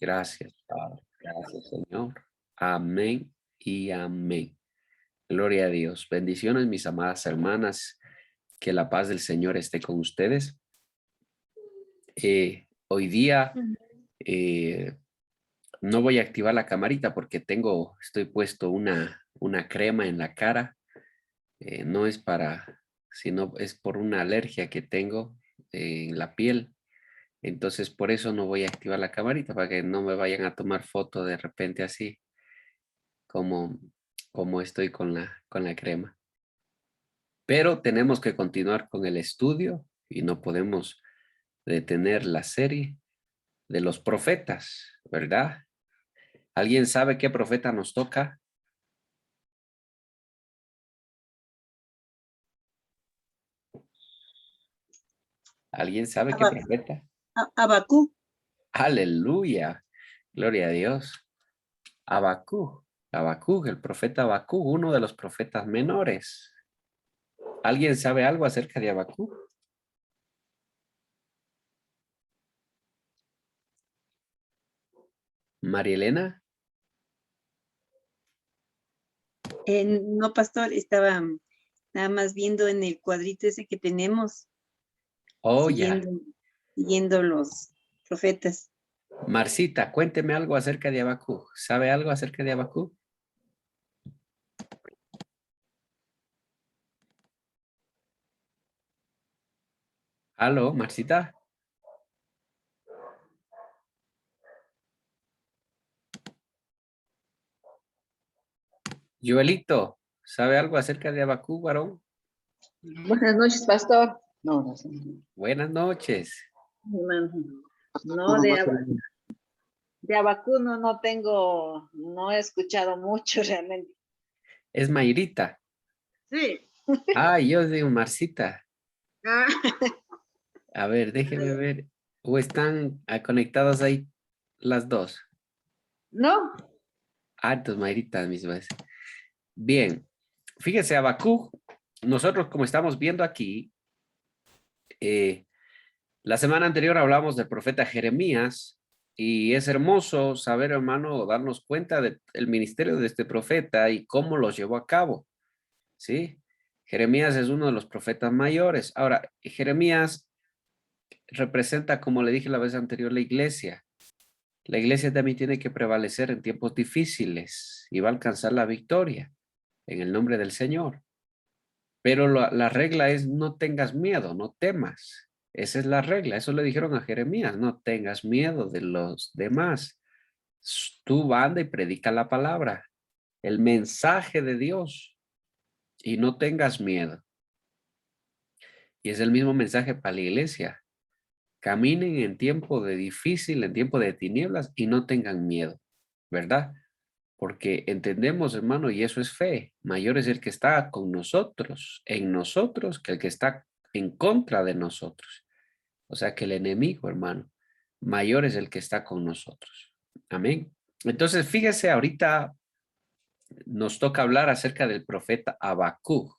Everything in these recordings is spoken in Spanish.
Gracias, Padre. Gracias, Señor. Amén y amén. Gloria a Dios. Bendiciones, mis amadas hermanas. Que la paz del Señor esté con ustedes. Hoy día no voy a activar la camarita porque estoy puesto una crema en la cara. No es sino es por una alergia que tengo en la piel. Entonces, por eso no voy a activar la camarita para que no me vayan a tomar foto de repente así como, como estoy con la crema. Pero tenemos que continuar con el estudio y no podemos detener la serie de los profetas, ¿verdad? ¿Alguien sabe qué profeta nos toca? ¿Alguien sabe qué profeta? Abacú. Aleluya. Gloria a Dios. Habacuc, el profeta Habacuc, uno de los profetas menores. ¿Alguien sabe algo acerca de Habacuc? María Elena. No, pastor, estaba nada más viendo en el cuadrito ese que tenemos, Oh, ya. siguiendo los profetas. Marcita, cuénteme algo acerca de Habacuc. ¿Sabe algo acerca de Habacuc? Aló, Marcita. Joelito, ¿sabe algo acerca de Habacuc, varón? Buenas noches, pastor. No, no sé. Buenas noches. No, de Abacú no tengo, no he escuchado mucho realmente. Es Mayrita. Sí. Ah, yo digo Marcita. Ah, A ver, déjeme ver. ¿O están conectadas ahí las dos? no. Ah, entonces Mayrita, mis veces. Bien, fíjese, Habacuc, nosotros como estamos viendo aquí, la semana anterior hablamos del profeta Jeremías y es hermoso saber, hermano, darnos cuenta del ministerio de este profeta y cómo los llevó a cabo, ¿sí? Jeremías es uno de los profetas mayores. Ahora, Jeremías representa, como le dije la vez anterior, la iglesia. La iglesia también tiene que prevalecer en tiempos difíciles y va a alcanzar la victoria en el nombre del Señor. Pero la regla es no tengas miedo, no temas. Esa es la regla. Eso le dijeron a Jeremías, no tengas miedo de los demás. Tú anda y predica la palabra, el mensaje de Dios y no tengas miedo. Y es el mismo mensaje para la iglesia. Caminen en tiempo de difícil, en tiempo de tinieblas y no tengan miedo, ¿verdad? Porque entendemos, hermano, y eso es fe. Mayor es el que está con nosotros, en nosotros, que el que está en contra de nosotros. O sea que el enemigo, hermano, mayor es el que está con nosotros. Amén. Entonces, fíjese, ahorita nos toca hablar acerca del profeta Habacuc.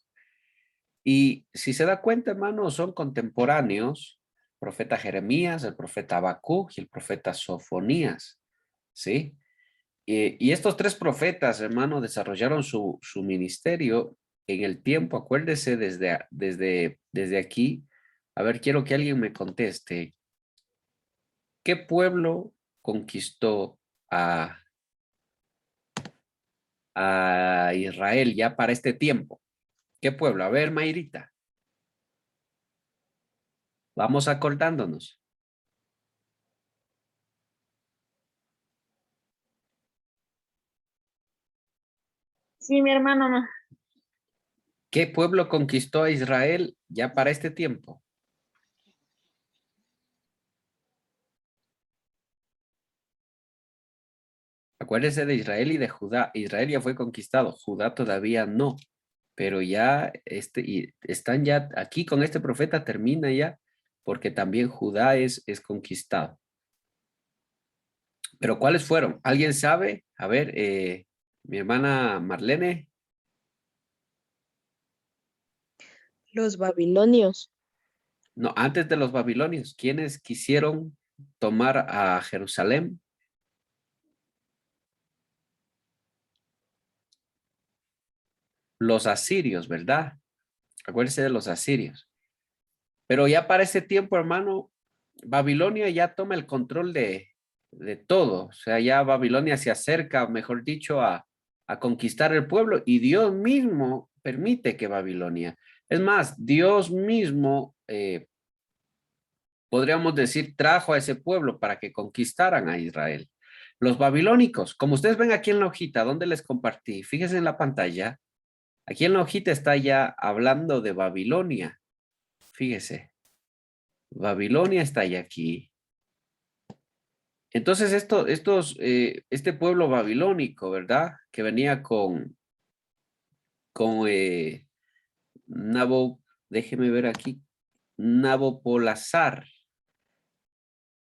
Y si se da cuenta, hermano, son contemporáneos, el profeta Jeremías, el profeta Habacuc y el profeta Sofonías, ¿sí? Y estos tres profetas, hermano, desarrollaron su ministerio en el tiempo, acuérdese desde aquí. A ver, quiero que alguien me conteste. ¿Qué pueblo conquistó a Israel ya para este tiempo? ¿Qué pueblo? A ver, Mayrita. Vamos acordándonos. Sí, mi hermano, no. ¿Qué pueblo conquistó a Israel ya para este tiempo? Acuérdese de Israel y de Judá. Israel ya fue conquistado, Judá todavía no, pero ya y están ya aquí con este profeta termina ya, porque también Judá es conquistado. Pero ¿cuáles fueron? ¿Alguien sabe? A ver, mi hermana Marlene. Los babilonios. No, antes de los babilonios, ¿quiénes quisieron tomar a Jerusalén? los asirios, ¿verdad? Acuérdense de los asirios. Pero ya para ese tiempo, hermano, Babilonia ya toma el control de todo. O sea, ya Babilonia se acerca, mejor dicho, a conquistar el pueblo y Dios mismo permite que Babilonia. Es más, Dios mismo, podríamos decir, trajo a ese pueblo para que conquistaran a Israel. Los babilónicos, como ustedes ven aquí en la hojita, donde les compartí, fíjense en la pantalla, aquí en la hojita está ya hablando de Babilonia. Fíjese, Babilonia está ya aquí. Entonces, este pueblo babilónico, ¿verdad? Que venía con déjeme ver aquí, Nabopolassar,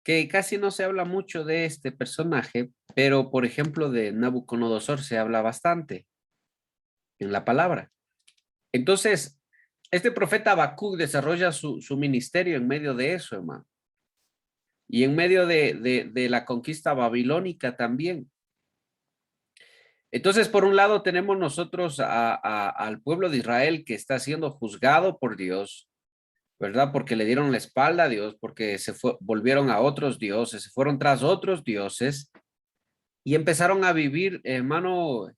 que casi no se habla mucho de este personaje, pero por ejemplo de Nabucodonosor se habla bastante en la palabra. Entonces, este profeta Habacuc desarrolla su ministerio en medio de eso, hermano. Y en medio de la conquista babilónica también. Entonces, por un lado, tenemos nosotros al pueblo de Israel que está siendo juzgado por Dios, ¿verdad? Porque le dieron la espalda a Dios, porque volvieron a otros dioses, se fueron tras otros dioses y empezaron a vivir, hermano,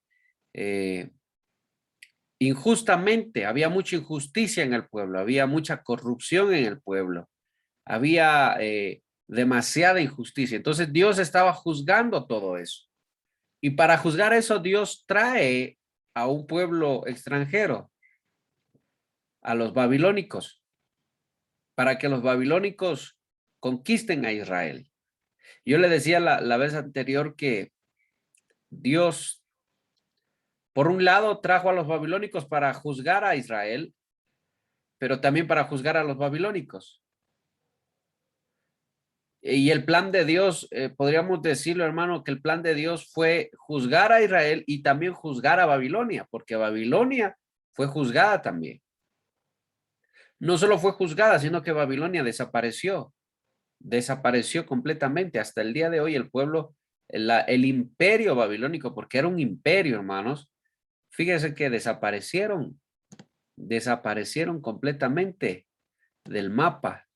injustamente. Había mucha injusticia en el pueblo, había mucha corrupción en el pueblo, había demasiada injusticia. Entonces, Dios estaba juzgando todo eso. Y para juzgar eso, Dios trae a un pueblo extranjero, a los babilónicos, para que los babilónicos conquisten a Israel. Yo le decía la vez anterior que Dios, por un lado, trajo a los babilónicos para juzgar a Israel, pero también para juzgar a los babilónicos. Y el plan de Dios, podríamos decirlo, hermano, que el plan de Dios fue juzgar a Israel y también juzgar a Babilonia, porque Babilonia fue juzgada también. No solo fue juzgada, sino que Babilonia desapareció completamente. Hasta el día de hoy el pueblo, el imperio babilónico, porque era un imperio, hermanos, fíjense que desaparecieron completamente del mapa.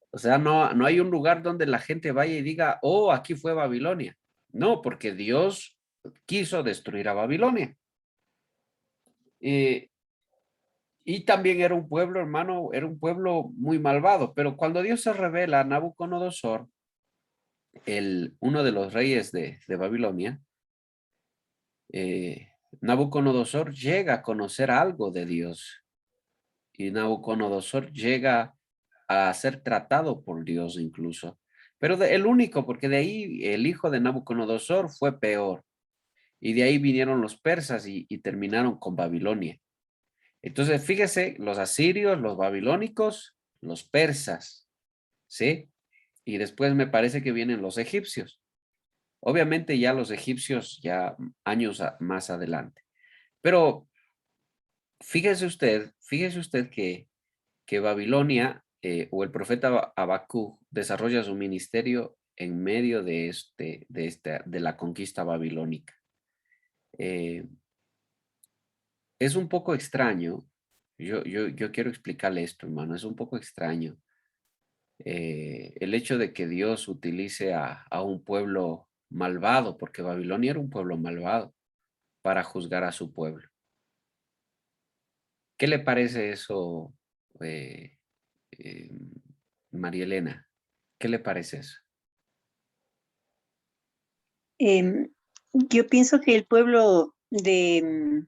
O sea, no hay un lugar donde la gente vaya y diga, oh, aquí fue Babilonia. No, porque Dios quiso destruir a Babilonia. Y también era un pueblo, hermano, era un pueblo muy malvado. Pero cuando Dios se revela a Nabucodonosor, uno de los reyes de Babilonia, Nabucodonosor llega a conocer algo de Dios. Y Nabucodonosor llega a ser tratado por Dios incluso. Pero el único, porque de ahí el hijo de Nabucodonosor fue peor. Y de ahí vinieron los persas y terminaron con Babilonia. Entonces, fíjese, los asirios, los babilónicos, los persas, ¿sí? Y después me parece que vienen los egipcios. Obviamente ya los egipcios ya años más adelante. Pero fíjese usted que Babilonia o el profeta Habacuc desarrolla su ministerio en medio de la conquista babilónica. Es un poco extraño. Yo quiero explicarle esto, hermano. Es un poco extraño el hecho de que Dios utilice a un pueblo malvado, porque Babilonia era un pueblo malvado, para juzgar a su pueblo. ¿Qué le parece eso, eh, eh, María Elena? ¿Qué le parece eso? Yo pienso que el pueblo de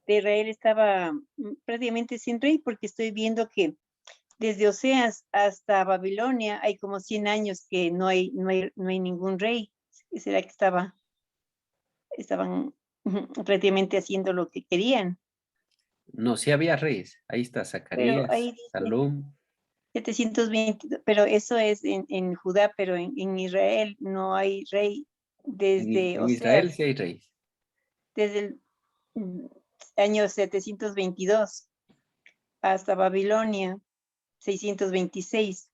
Israel estaba prácticamente sin rey, porque estoy viendo que desde Oseas hasta Babilonia hay como 100 años que no hay ningún rey. ¿Será que estaban prácticamente haciendo lo que querían? No, sí había reyes. Ahí está Pero Zacarías, ahí dice Salum. 720, pero eso es en Judá, pero en Israel no hay rey desde En Israel Oseas, sí hay reyes. desde el mm, año 722 hasta Babilonia 626.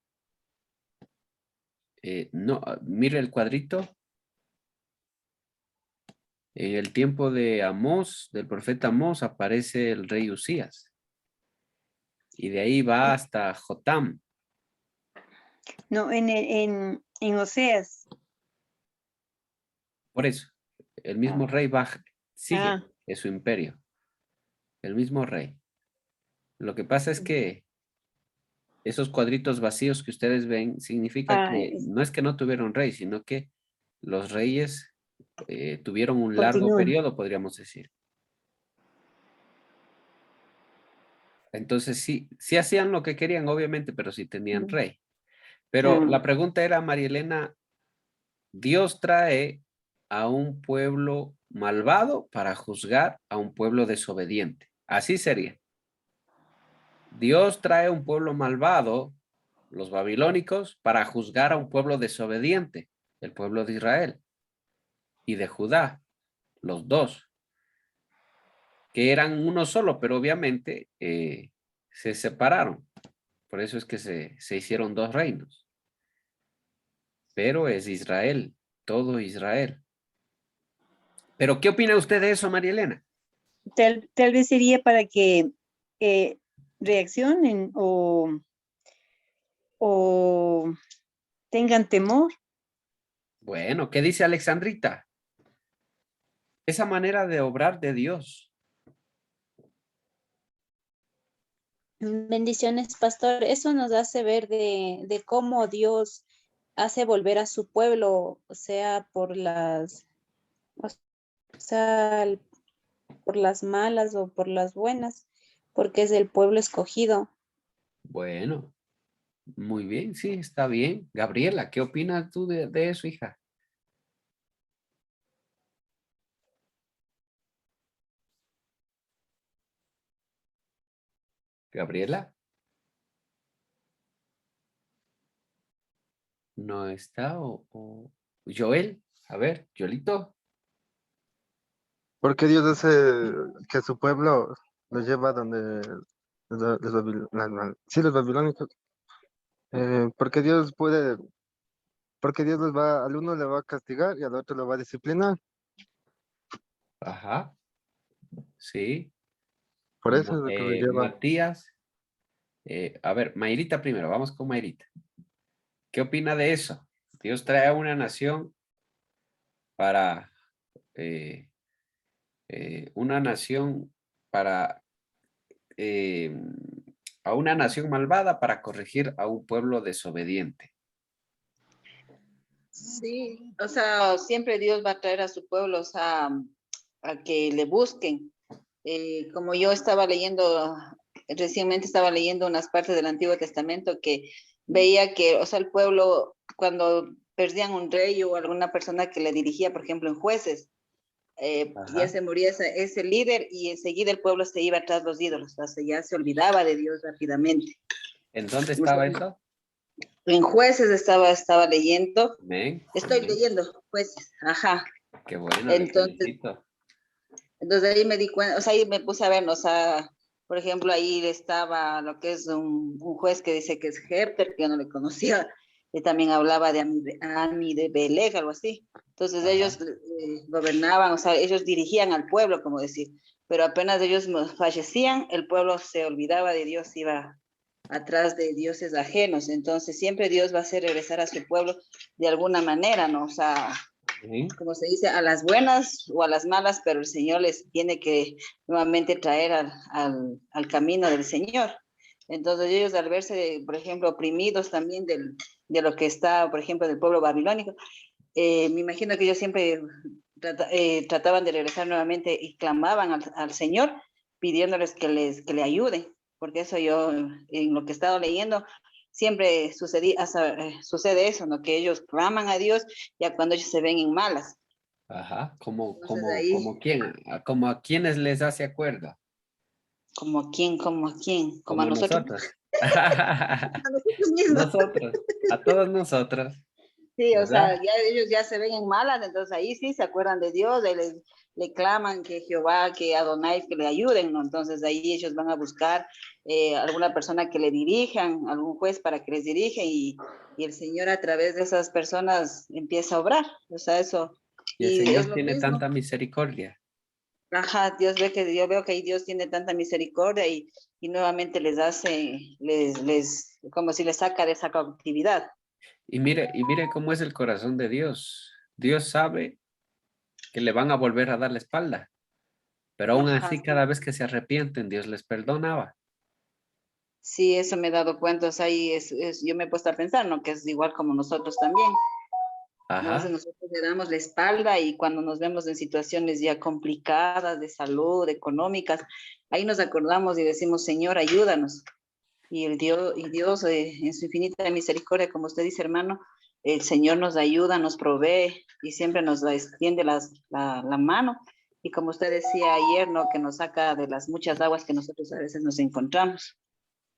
No, mire el cuadrito. En el tiempo de Amós, del profeta Amós, aparece el rey Usías. Y de ahí va hasta Jotam. No, en Oseas. Por eso, el mismo Ah. rey va, sigue Ah. en su imperio. El mismo rey. Lo que pasa es que esos cuadritos vacíos que ustedes ven significa Ah, que no es que no tuvieron rey, sino que los reyes tuvieron un largo continúa. periodo, podríamos decir. Entonces sí hacían lo que querían, obviamente, pero sí tenían rey. Pero la pregunta era, María Elena, Dios trae a un pueblo malvado para juzgar a un pueblo desobediente. Así sería. Dios trae un pueblo malvado, los babilónicos, para juzgar a un pueblo desobediente, el pueblo de Israel y de Judá, los dos, que eran uno solo, pero obviamente se separaron. Por eso es que se hicieron dos reinos. Pero es Israel, todo Israel. ¿Pero qué opina usted de eso, María Elena? Tal vez sería para que reaccionen o tengan temor. Bueno, ¿qué dice Alexandrita? Esa manera de obrar de Dios. Bendiciones, pastor. Eso nos hace ver de cómo Dios hace volver a su pueblo, o sea, o sea, por las malas o por las buenas, porque es el pueblo escogido. Bueno, muy bien, sí, está bien. Gabriela, ¿qué opinas tú de eso, hija? Gabriela, ¿no está? O Joel, a ver, Joelito. Porque Dios hace que su pueblo lo lleva donde sí, los babilónicos. Porque Dios puede, porque Dios los va, al uno le va a castigar y al otro lo va a disciplinar. Ajá, sí. Por eso es lo que lo lleva. Matías, a ver, Mayrita primero, vamos con Mayrita. ¿Qué opina de eso? Dios trae a una nación para, eh, una nación para, a una nación malvada para corregir a un pueblo desobediente. Sí, o sea, siempre Dios va a traer a su pueblo, o sea, a que le busquen. Como yo estaba leyendo, recientemente estaba leyendo unas partes del Antiguo Testamento que veía que, o sea, el pueblo, cuando perdían un rey o alguna persona que le dirigía, por ejemplo, en jueces, ya se moría ese líder y enseguida el pueblo se iba tras los ídolos, o sea, ya se olvidaba de Dios rápidamente. ¿En dónde estaba eso? En jueces estaba leyendo. Amén. Estoy Amén. leyendo jueces, ajá. Qué bueno, le felicito. Entonces ahí me di cuenta, o sea, ahí me puse a ver, o sea, por ejemplo, ahí estaba lo que es un juez que dice que es Herter, que yo no le conocía, y también hablaba de Ami de Beleg, algo así. Entonces ellos gobernaban, o sea, ellos dirigían al pueblo, como decir, pero apenas ellos fallecían, el pueblo se olvidaba de Dios, iba atrás de dioses ajenos. Entonces siempre Dios va a hacer regresar a su pueblo de alguna manera, ¿no? O sea, como se dice, a las buenas o a las malas, pero el Señor les tiene que nuevamente traer al camino del Señor. Entonces ellos al verse, por ejemplo, oprimidos también de lo que está, por ejemplo, del pueblo babilónico, me imagino que ellos siempre trataban de regresar nuevamente y clamaban al Señor pidiéndoles que le ayuden, porque eso yo en lo que he estado leyendo siempre sucede eso, ¿no? Que ellos claman a Dios ya cuando ellos se ven en malas. Ajá, como Ahí, como a quienes les hace acuerdo. ¿como a quién? Como a Como nosotros. nosotros. A nosotros mismos. Nosotros, a todos nosotros, Sí, o sea, ¿verdad? ya ellos ya se ven en malas, entonces ahí sí se acuerdan de Dios, le claman que Jehová, que Adonai, que le ayuden, ¿no? Entonces ahí ellos van a buscar alguna persona que le dirijan, algún juez para que les dirija y el Señor a través de esas personas empieza a obrar. O sea, eso Y el Y es Señor lo tiene mismo. tanta misericordia. Ajá, yo veo que Dios tiene tanta misericordia y nuevamente les hace, como si les saca de esa cautividad. Y mire cómo es el corazón de Dios. Dios sabe que le van a volver a dar la espalda, pero aún Ajá, así cada vez que se arrepienten, Dios les perdonaba. sí, eso me he dado cuenta, o sea, yo me he puesto a pensar, ¿no? Que es igual como nosotros también. ¿No? A veces Ajá, nosotros le damos la espalda y cuando nos vemos en situaciones ya complicadas de salud, económicas, ahí nos acordamos y decimos, Señor, ayúdanos. Y Dios en su infinita misericordia, como usted dice, hermano, el Señor nos ayuda, nos provee y siempre nos extiende la mano. Y como usted decía ayer, ¿no? Que nos saca de las muchas aguas que nosotros a veces nos encontramos.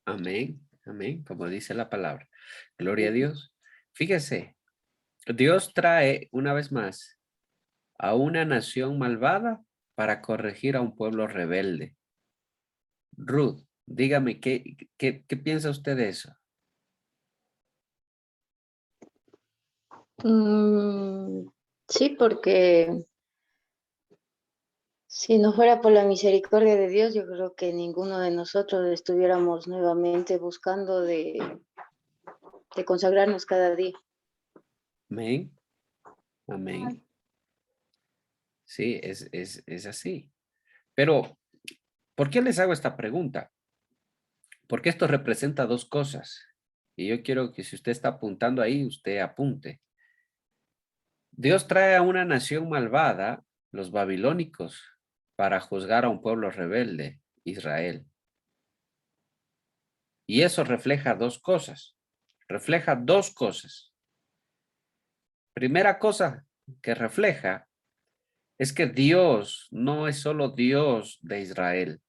amén, amén, como dice la palabra. Gloria a Dios. Fíjese, Dios trae una vez más a una nación malvada para corregir a un pueblo rebelde. Ruth, dígame, ¿qué piensa usted de eso? Sí, porque si no fuera por la misericordia de Dios, yo creo que ninguno de nosotros estuviéramos nuevamente buscando de consagrarnos cada día. Amén, amén. Sí, es así. Pero, ¿por qué les hago esta pregunta? Porque esto representa dos cosas. Y yo quiero que si usted está apuntando ahí, usted apunte. Dios trae a una nación malvada, los babilónicos, para juzgar a un pueblo rebelde, Israel. Y eso refleja dos cosas. Refleja dos cosas. Primera cosa que refleja es que Dios no es solo Dios de Israel.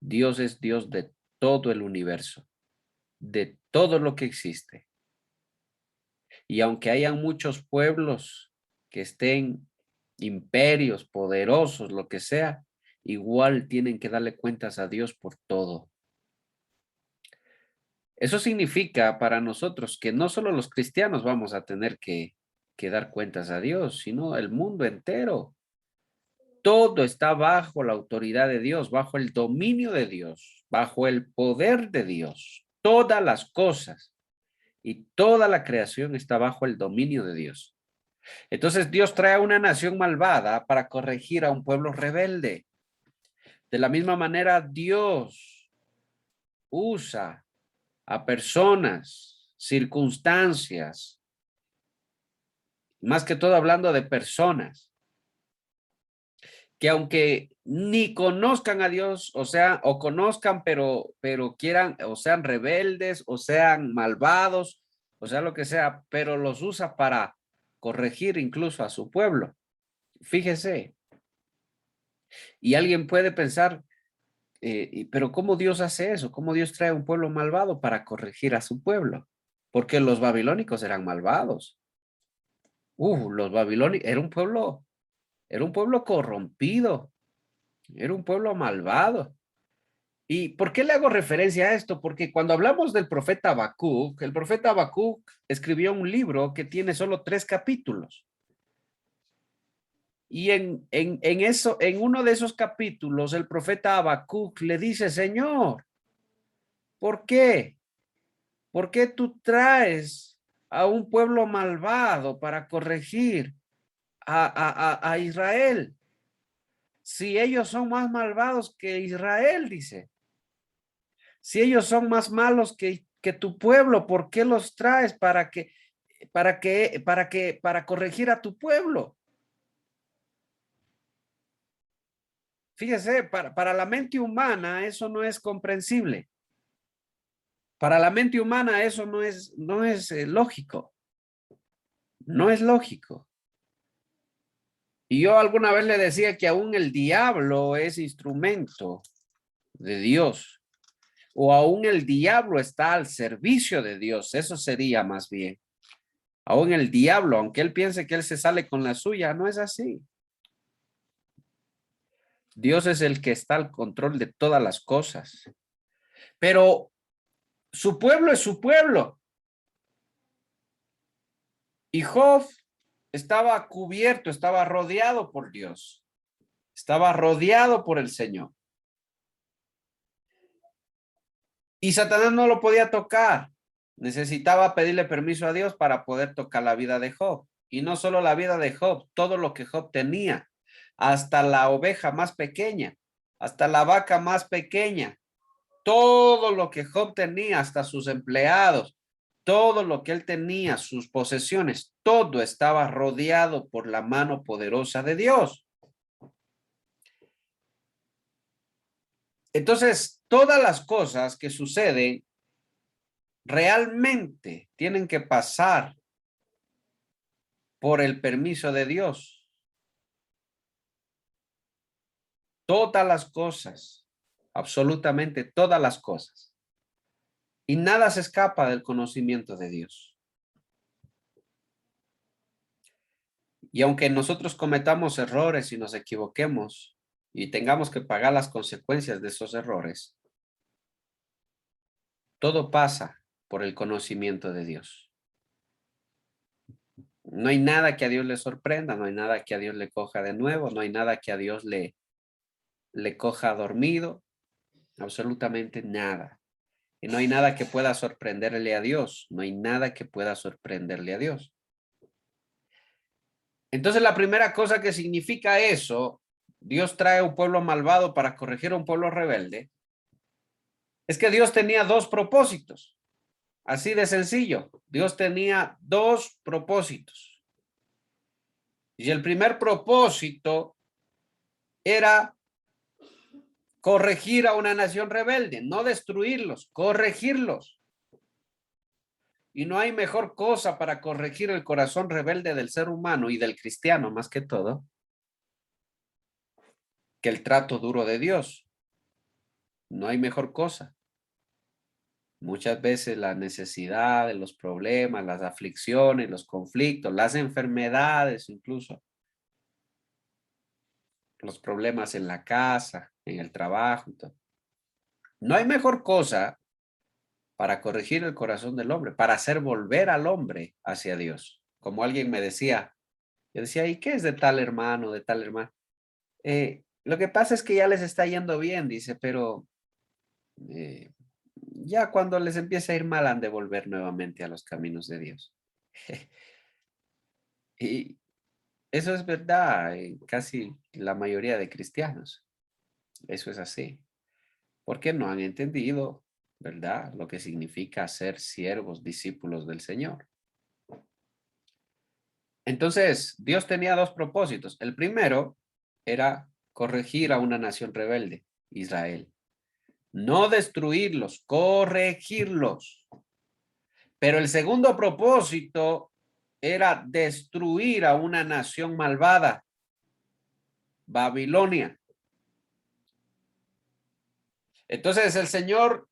Dios es Dios de todo el universo, de todo lo que existe. Y aunque hayan muchos pueblos que estén imperios, poderosos, lo que sea, igual tienen que darle cuentas a Dios por todo. Eso significa para nosotros que no solo los cristianos vamos a tener que dar cuentas a Dios, sino el mundo entero. Todo está bajo la autoridad de Dios, bajo el dominio de Dios, bajo el poder de Dios. Todas las cosas y toda la creación está bajo el dominio de Dios. Entonces Dios trae a una nación malvada para corregir a un pueblo rebelde. De la misma manera, Dios usa a personas, circunstancias, más que todo hablando de personas, que aunque ni conozcan a Dios, o sea, o conozcan, pero quieran, o sean rebeldes, o sean malvados, o sea, lo que sea, pero los usa para corregir incluso a su pueblo. Fíjese, y alguien puede pensar, pero ¿cómo Dios hace eso? ¿Cómo Dios trae un pueblo malvado para corregir a su pueblo? Porque los babilónicos eran malvados. Los babilónicos, era un pueblo corrompido, era un pueblo malvado. ¿Y por qué le hago referencia a esto? Porque cuando hablamos del profeta Habacuc, el profeta Habacuc escribió un libro que tiene solo 3 capítulos. Y en uno de esos capítulos, el profeta Habacuc le dice, Señor, ¿por qué? ¿Por qué tú traes a un pueblo malvado para corregir a Israel? Si ellos son más malvados que Israel, dice. Si ellos son más malos que tu pueblo, ¿por qué los traes para corregir a tu pueblo? Fíjese, para la mente humana eso no es comprensible. Para la mente humana eso no es lógico. No es lógico. Y yo alguna vez le decía que aún el diablo es instrumento de Dios. O aún el diablo está al servicio de Dios. Eso sería más bien. Aún el diablo, aunque él piense que él se sale con la suya, no es así. Dios es el que está al control de todas las cosas. Pero su pueblo es su pueblo. Y Job estaba cubierto, estaba rodeado por Dios. Estaba rodeado por el Señor. Y Satanás no lo podía tocar. Necesitaba pedirle permiso a Dios para poder tocar la vida de Job. Y no solo la vida de Job, todo lo que Job tenía, hasta la oveja más pequeña, hasta la vaca más pequeña, todo lo que Job tenía, hasta sus empleados, todo lo que él tenía, sus posesiones, todo estaba rodeado por la mano poderosa de Dios. Entonces, todas las cosas que suceden realmente tienen que pasar por el permiso de Dios. Todas las cosas, absolutamente todas las cosas. Y nada se escapa del conocimiento de Dios. Y aunque nosotros cometamos errores y nos equivoquemos y tengamos que pagar las consecuencias de esos errores, todo pasa por el conocimiento de Dios. No hay nada que a Dios le sorprenda, no hay nada que a Dios le coja de nuevo, no hay nada que a Dios le coja dormido, absolutamente nada. Y no hay nada que pueda sorprenderle a Dios, no hay nada que pueda sorprenderle a Dios. Entonces la primera cosa que significa eso, Dios trae un pueblo malvado para corregir a un pueblo rebelde, es que Dios tenía dos propósitos. Así de sencillo, Dios tenía dos propósitos. Y el primer propósito era corregir a una nación rebelde, no destruirlos, corregirlos. Y no hay mejor cosa para corregir el corazón rebelde del ser humano y del cristiano más que todo, que el trato duro de Dios. No hay mejor cosa. Muchas veces la necesidad, los problemas, las aflicciones, los conflictos, las enfermedades, incluso los problemas en la casa, en el trabajo. No hay mejor cosa para corregir el corazón del hombre, para hacer volver al hombre hacia Dios. Como alguien me decía, yo decía, ¿y qué es de tal hermano, de tal hermano? Lo que pasa es que ya les está yendo bien, dice, pero ya cuando les empiece a ir mal han de volver nuevamente a los caminos de Dios. Y eso es verdad en casi la mayoría de cristianos. Eso es así. Porque no han entendido, ¿verdad? Lo que significa ser siervos, discípulos del Señor. Entonces, Dios tenía dos propósitos. El primero era corregir a una nación rebelde, Israel. No destruirlos, corregirlos. Pero el segundo propósito era destruir a una nación malvada, Babilonia. Entonces el Señor,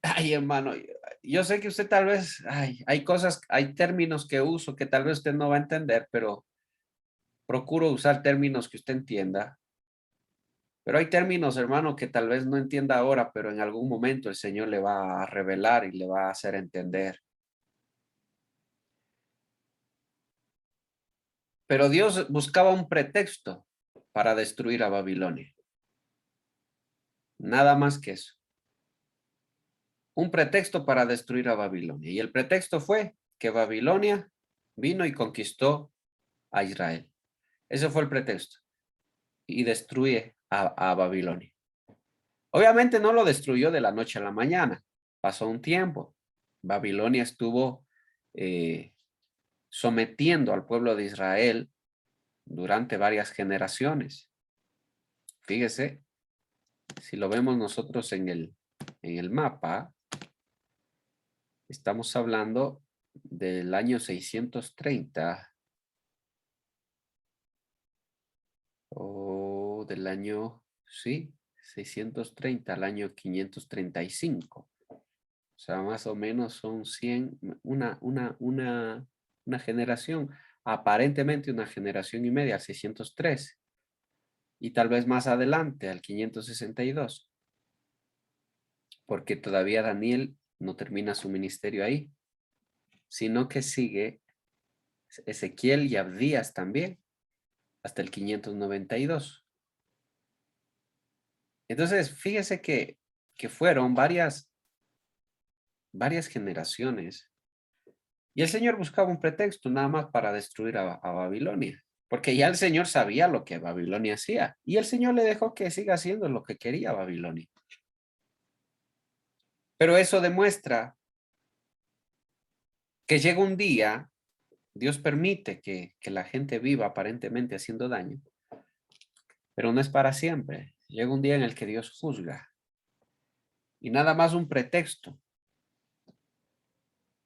ay hermano, yo sé que usted tal vez, hay cosas, hay términos que uso que tal vez usted no va a entender, pero procuro usar términos que usted entienda. Pero hay términos, hermano, que tal vez no entienda ahora, pero en algún momento el Señor le va a revelar y le va a hacer entender. Pero Dios buscaba un pretexto para destruir a Babilonia. Nada más que eso. Un pretexto para destruir a Babilonia. Y el pretexto fue que Babilonia vino y conquistó a Israel. Ese fue el pretexto. Y destruye a Babilonia. Obviamente no lo destruyó de la noche a la mañana. Pasó un tiempo. Babilonia estuvo sometiendo al pueblo de Israel durante varias generaciones. Fíjese, si lo vemos nosotros en el mapa, estamos hablando del año 630 o del año, sí, 630 al año 535. O sea, más o menos son 100, una generación, aparentemente una generación y media, al 603. Y tal vez más adelante, al 562. Porque todavía Daniel no termina su ministerio ahí, sino que sigue Ezequiel y Abdías también, hasta el 592. Entonces, fíjese que fueron varias generaciones. Y el Señor buscaba un pretexto nada más para destruir a Babilonia. Porque ya el Señor sabía lo que Babilonia hacía. Y el Señor le dejó que siga haciendo lo que quería Babilonia. Pero eso demuestra que llega un día, Dios permite que la gente viva aparentemente haciendo daño. Pero no es para siempre. Llega un día en el que Dios juzga. Y nada más un pretexto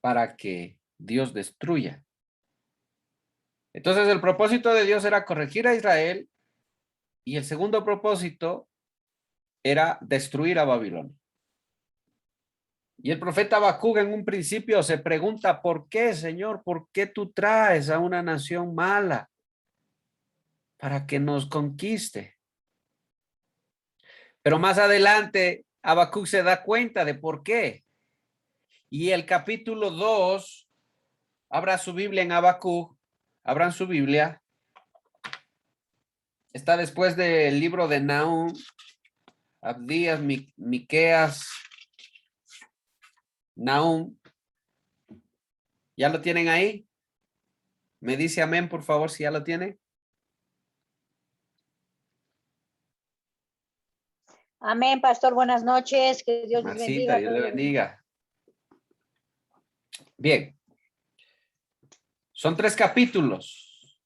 para que Dios destruya. Entonces el propósito de Dios era corregir a Israel y el segundo propósito era destruir a Babilonia. Y el profeta Habacuc en un principio se pregunta, ¿por qué, Señor? ¿Por qué tú traes a una nación mala para que nos conquiste? Pero más adelante Habacuc se da cuenta de por qué. Y el capítulo 2, abra su Biblia en Habacuc, abran su Biblia. Está después del libro de Nahum, Abdías, Miqueas, Nahum. ¿Ya lo tienen ahí? Me dice amén, por favor, si ya lo tienen. Amén, pastor. Buenas noches. Que Dios les bendiga. Marcita, Dios le bendiga. Bien. Son 3 capítulos.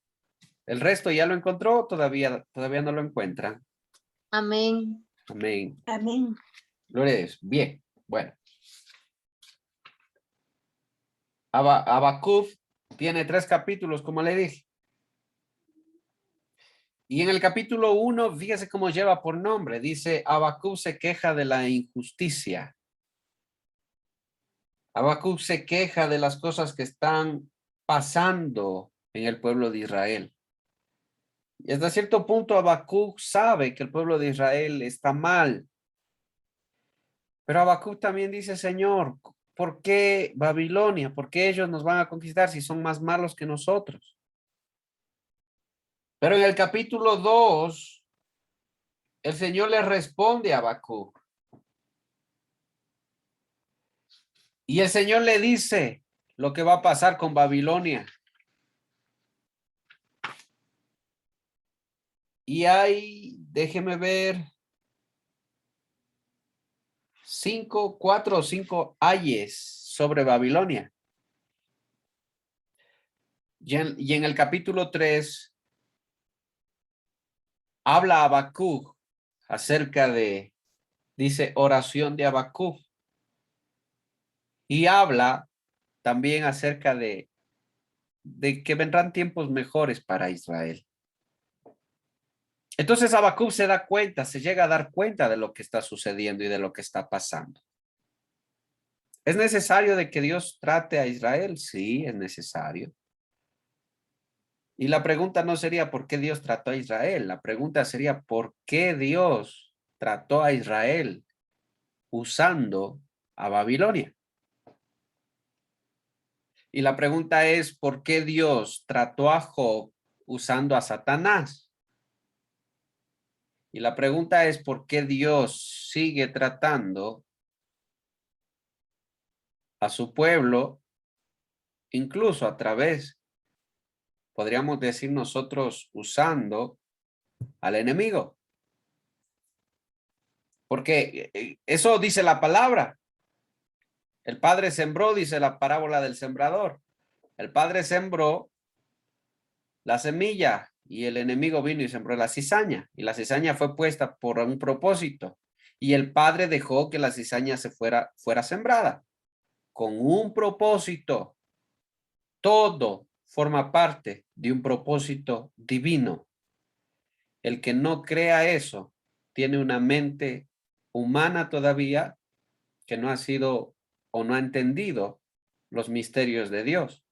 El resto ya lo encontró, todavía no lo encuentran. Amén. Amén. Amén. Gloria a Dios. Bien. Bueno. Habacuc tiene 3 capítulos, como le dije. Y en el capítulo 1, fíjese cómo lleva por nombre. Dice, Habacuc se queja de la injusticia. Habacuc se queja de las cosas que están pasando en el pueblo de Israel. Y hasta cierto punto Habacuc sabe que el pueblo de Israel está mal. Pero Habacuc también dice, Señor, ¿por qué Babilonia? ¿Por qué ellos nos van a conquistar si son más malos que nosotros? Pero en el capítulo 2, el Señor le responde a Habacuc. Y el Señor le dice lo que va a pasar con Babilonia. Y hay, déjeme ver, 4 o 5 ayes sobre Babilonia. Y en el capítulo 3 habla Habacuc acerca de, dice, oración de Habacuc. Y habla también acerca de que vendrán tiempos mejores para Israel. Entonces Habacuc se da cuenta, se llega a dar cuenta de lo que está sucediendo y de lo que está pasando. ¿Es necesario de que Dios trate a Israel? Sí, es necesario. Y la pregunta no sería ¿por qué Dios trató a Israel? La pregunta sería ¿por qué Dios trató a Israel usando a Babilonia? Y la pregunta es ¿por qué Dios trató a Job usando a Satanás? Y la pregunta es ¿por qué Dios sigue tratando a su pueblo, incluso a través, podríamos decir nosotros, usando al enemigo? Porque eso dice la palabra. El padre sembró, dice la parábola del sembrador. El padre sembró la semilla y el enemigo vino y sembró la cizaña. Y la cizaña fue puesta por un propósito. Y el padre dejó que la cizaña fuera sembrada con un propósito. Todo forma parte de un propósito divino. El que no crea eso tiene una mente humana todavía que no ha sido o no ha entendido los misterios de Dios.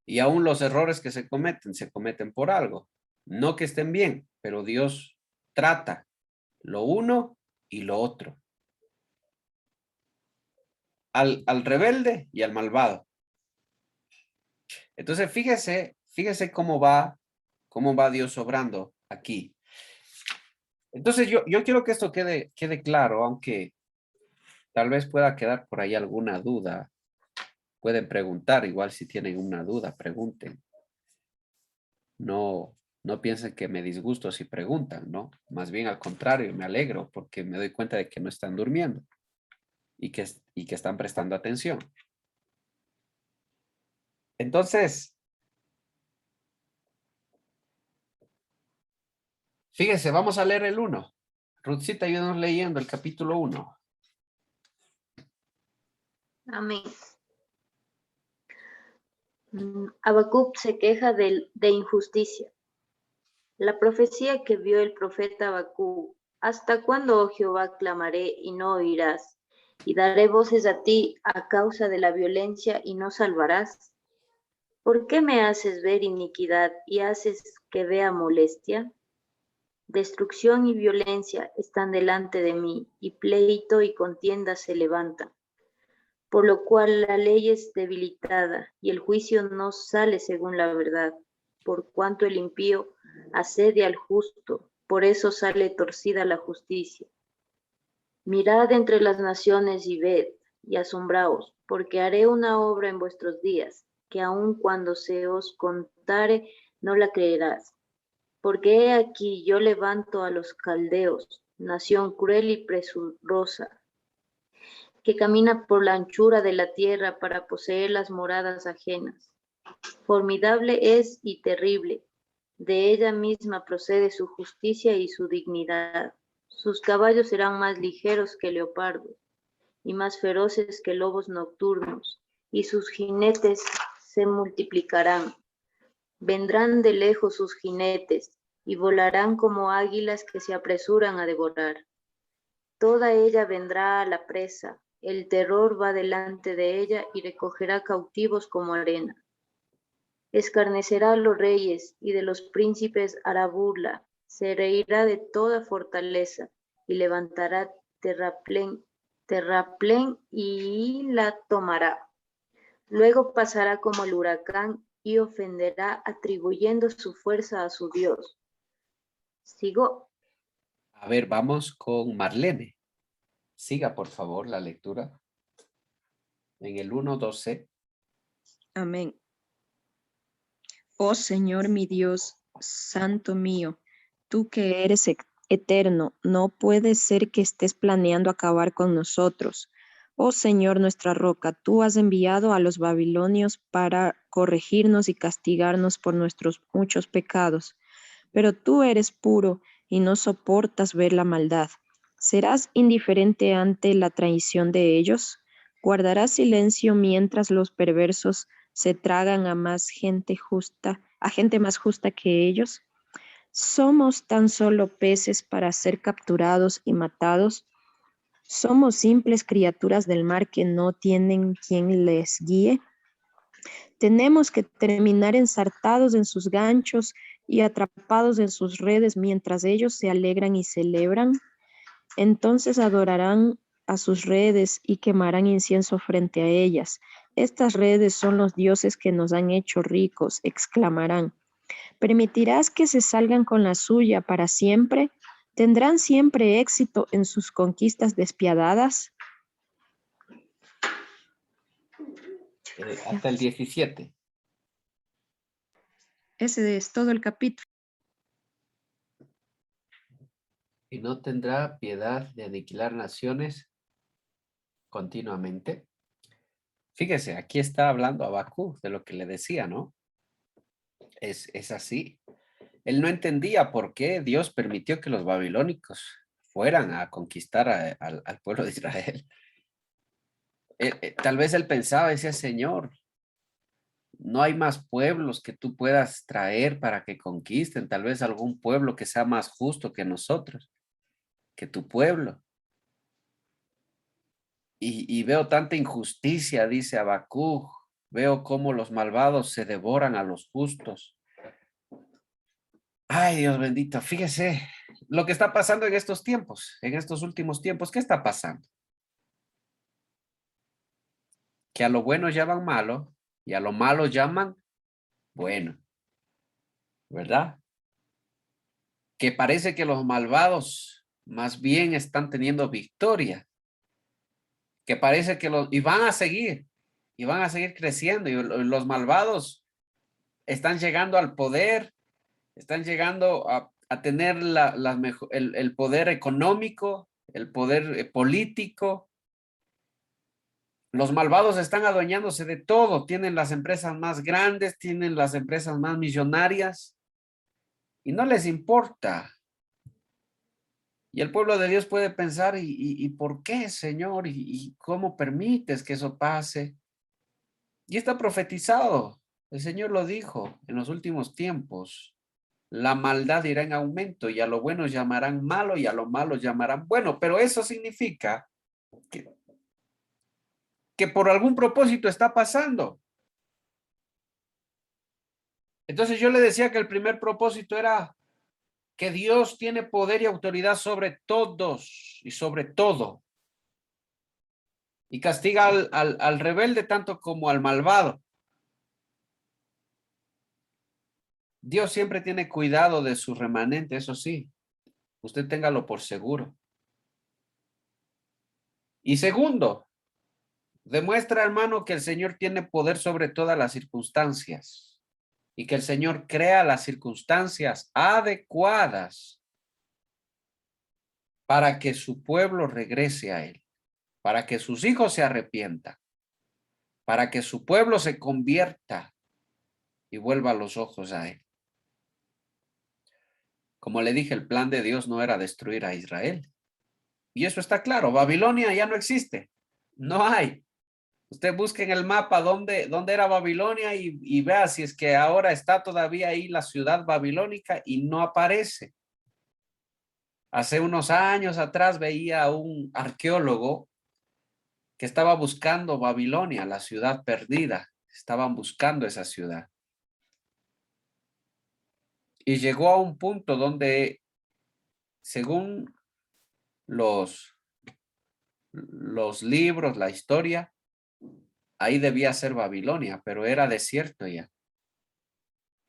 Y aún los errores que se cometen por algo. No que estén bien, pero Dios trata lo uno y lo otro. Al rebelde y al malvado. Entonces, fíjese cómo va Dios obrando aquí. Entonces, yo quiero que esto quede claro, aunque tal vez pueda quedar por ahí alguna duda. Pueden preguntar, igual si tienen una duda, pregunten. No piensen que me disgusto si preguntan, ¿no? Más bien al contrario, me alegro porque me doy cuenta de que no están durmiendo y que están prestando atención. Entonces, fíjense, vamos a leer el 1. Ruthcita, ayúdanos leyendo el capítulo 1. Amén. Habacuc se queja de injusticia. La profecía que vio el profeta Habacuc: ¿hasta cuándo, oh Jehová, clamaré y no oirás? Y daré voces a ti a causa de la violencia y no salvarás. ¿Por qué me haces ver iniquidad y haces que vea molestia? Destrucción y violencia están delante de mí, y pleito y contienda se levantan. Por lo cual la ley es debilitada, y el juicio no sale según la verdad. Por cuanto el impío asedia al justo, por eso sale torcida la justicia. Mirad entre las naciones y ved, y asombraos, porque haré una obra en vuestros días, que aun cuando se os contare, no la creerás. Porque he aquí yo levanto a los caldeos, nación cruel y presurosa, que camina por la anchura de la tierra para poseer las moradas ajenas. Formidable es y terrible, de ella misma procede su justicia y su dignidad. Sus caballos serán más ligeros que leopardos, y más feroces que lobos nocturnos, y sus jinetes se multiplicarán. Vendrán de lejos sus jinetes, y volarán como águilas que se apresuran a devorar. Toda ella vendrá a la presa, el terror va delante de ella y recogerá cautivos como arena. Escarnecerá a los reyes y de los príncipes hará burla, se reirá de toda fortaleza y levantará terraplén y la tomará. Luego pasará como el huracán y ofenderá atribuyendo su fuerza a su Dios. Sigo. A ver, vamos con Marlene. Siga, por favor, la lectura. En el 1:12. Amén. Oh Señor mi Dios, Santo mío, tú que eres eterno, no puede ser que estés planeando acabar con nosotros. Oh Señor nuestra roca, tú has enviado a los babilonios para corregirnos y castigarnos por nuestros muchos pecados. Pero tú eres puro y no soportas ver la maldad. ¿Serás indiferente ante la traición de ellos? ¿Guardarás silencio mientras los perversos se tragan a gente más justa que ellos? ¿Somos tan solo peces para ser capturados y matados? ¿Somos simples criaturas del mar que no tienen quien les guíe? Tenemos que terminar ensartados en sus ganchos y atrapados en sus redes mientras ellos se alegran y celebran. Entonces adorarán a sus redes y quemarán incienso frente a ellas. Estas redes son los dioses que nos han hecho ricos, exclamarán. ¿Permitirás que se salgan con la suya para siempre? ¿Tendrán siempre éxito en sus conquistas despiadadas? Hasta el 17. Ese es todo el capítulo. Y no tendrá piedad de aniquilar naciones continuamente. Fíjese, aquí está hablando Habacuc de lo que le decía, ¿no? Es así. Él no entendía por qué Dios permitió que los babilónicos fueran a conquistar al pueblo de Israel. Tal vez él pensaba, decía, Señor, no hay más pueblos que tú puedas traer para que conquisten, tal vez algún pueblo que sea más justo que nosotros, que tu pueblo. Y veo tanta injusticia, dice Habacuc, veo cómo los malvados se devoran a los justos. Ay, Dios bendito, fíjese lo que está pasando en estos tiempos, en estos últimos tiempos. ¿Qué está pasando? Que a lo bueno llaman malo y a lo malo llaman Bueno, ¿verdad? Que parece que los malvados más bien están teniendo victoria. Que parece que y van a seguir creciendo. Y los malvados están llegando al poder, están llegando a tener el poder económico, el poder político. Los malvados están adueñándose de todo, tienen las empresas más grandes, tienen las empresas más millonarias y no les importa. Y el pueblo de Dios puede pensar, ¿y por qué, Señor? ¿Y cómo permites que eso pase? Y está profetizado. El Señor lo dijo en los últimos tiempos. La maldad irá en aumento y a lo bueno llamarán malo y a lo malo llamarán bueno. Pero eso significa que por algún propósito está pasando. Entonces yo le decía que el primer propósito era que Dios tiene poder y autoridad sobre todos y sobre todo. Y castiga al rebelde tanto como al malvado. Dios siempre tiene cuidado de su remanente, eso sí. Usted téngalo por seguro. Y segundo, demuestra, hermano, que el Señor tiene poder sobre todas las circunstancias y que el Señor crea las circunstancias adecuadas para que su pueblo regrese a Él, para que sus hijos se arrepientan, para que su pueblo se convierta y vuelva los ojos a Él. Como le dije, el plan de Dios no era destruir a Israel. Y eso está claro. Babilonia ya no existe. No hay. Usted busque en el mapa dónde era Babilonia y vea si es que ahora está todavía ahí la ciudad babilónica y no aparece. Hace unos años atrás veía a un arqueólogo que estaba buscando Babilonia, la ciudad perdida. Estaban buscando esa ciudad. Y llegó a un punto donde, según los libros, la historia, ahí debía ser Babilonia, pero era desierto ya.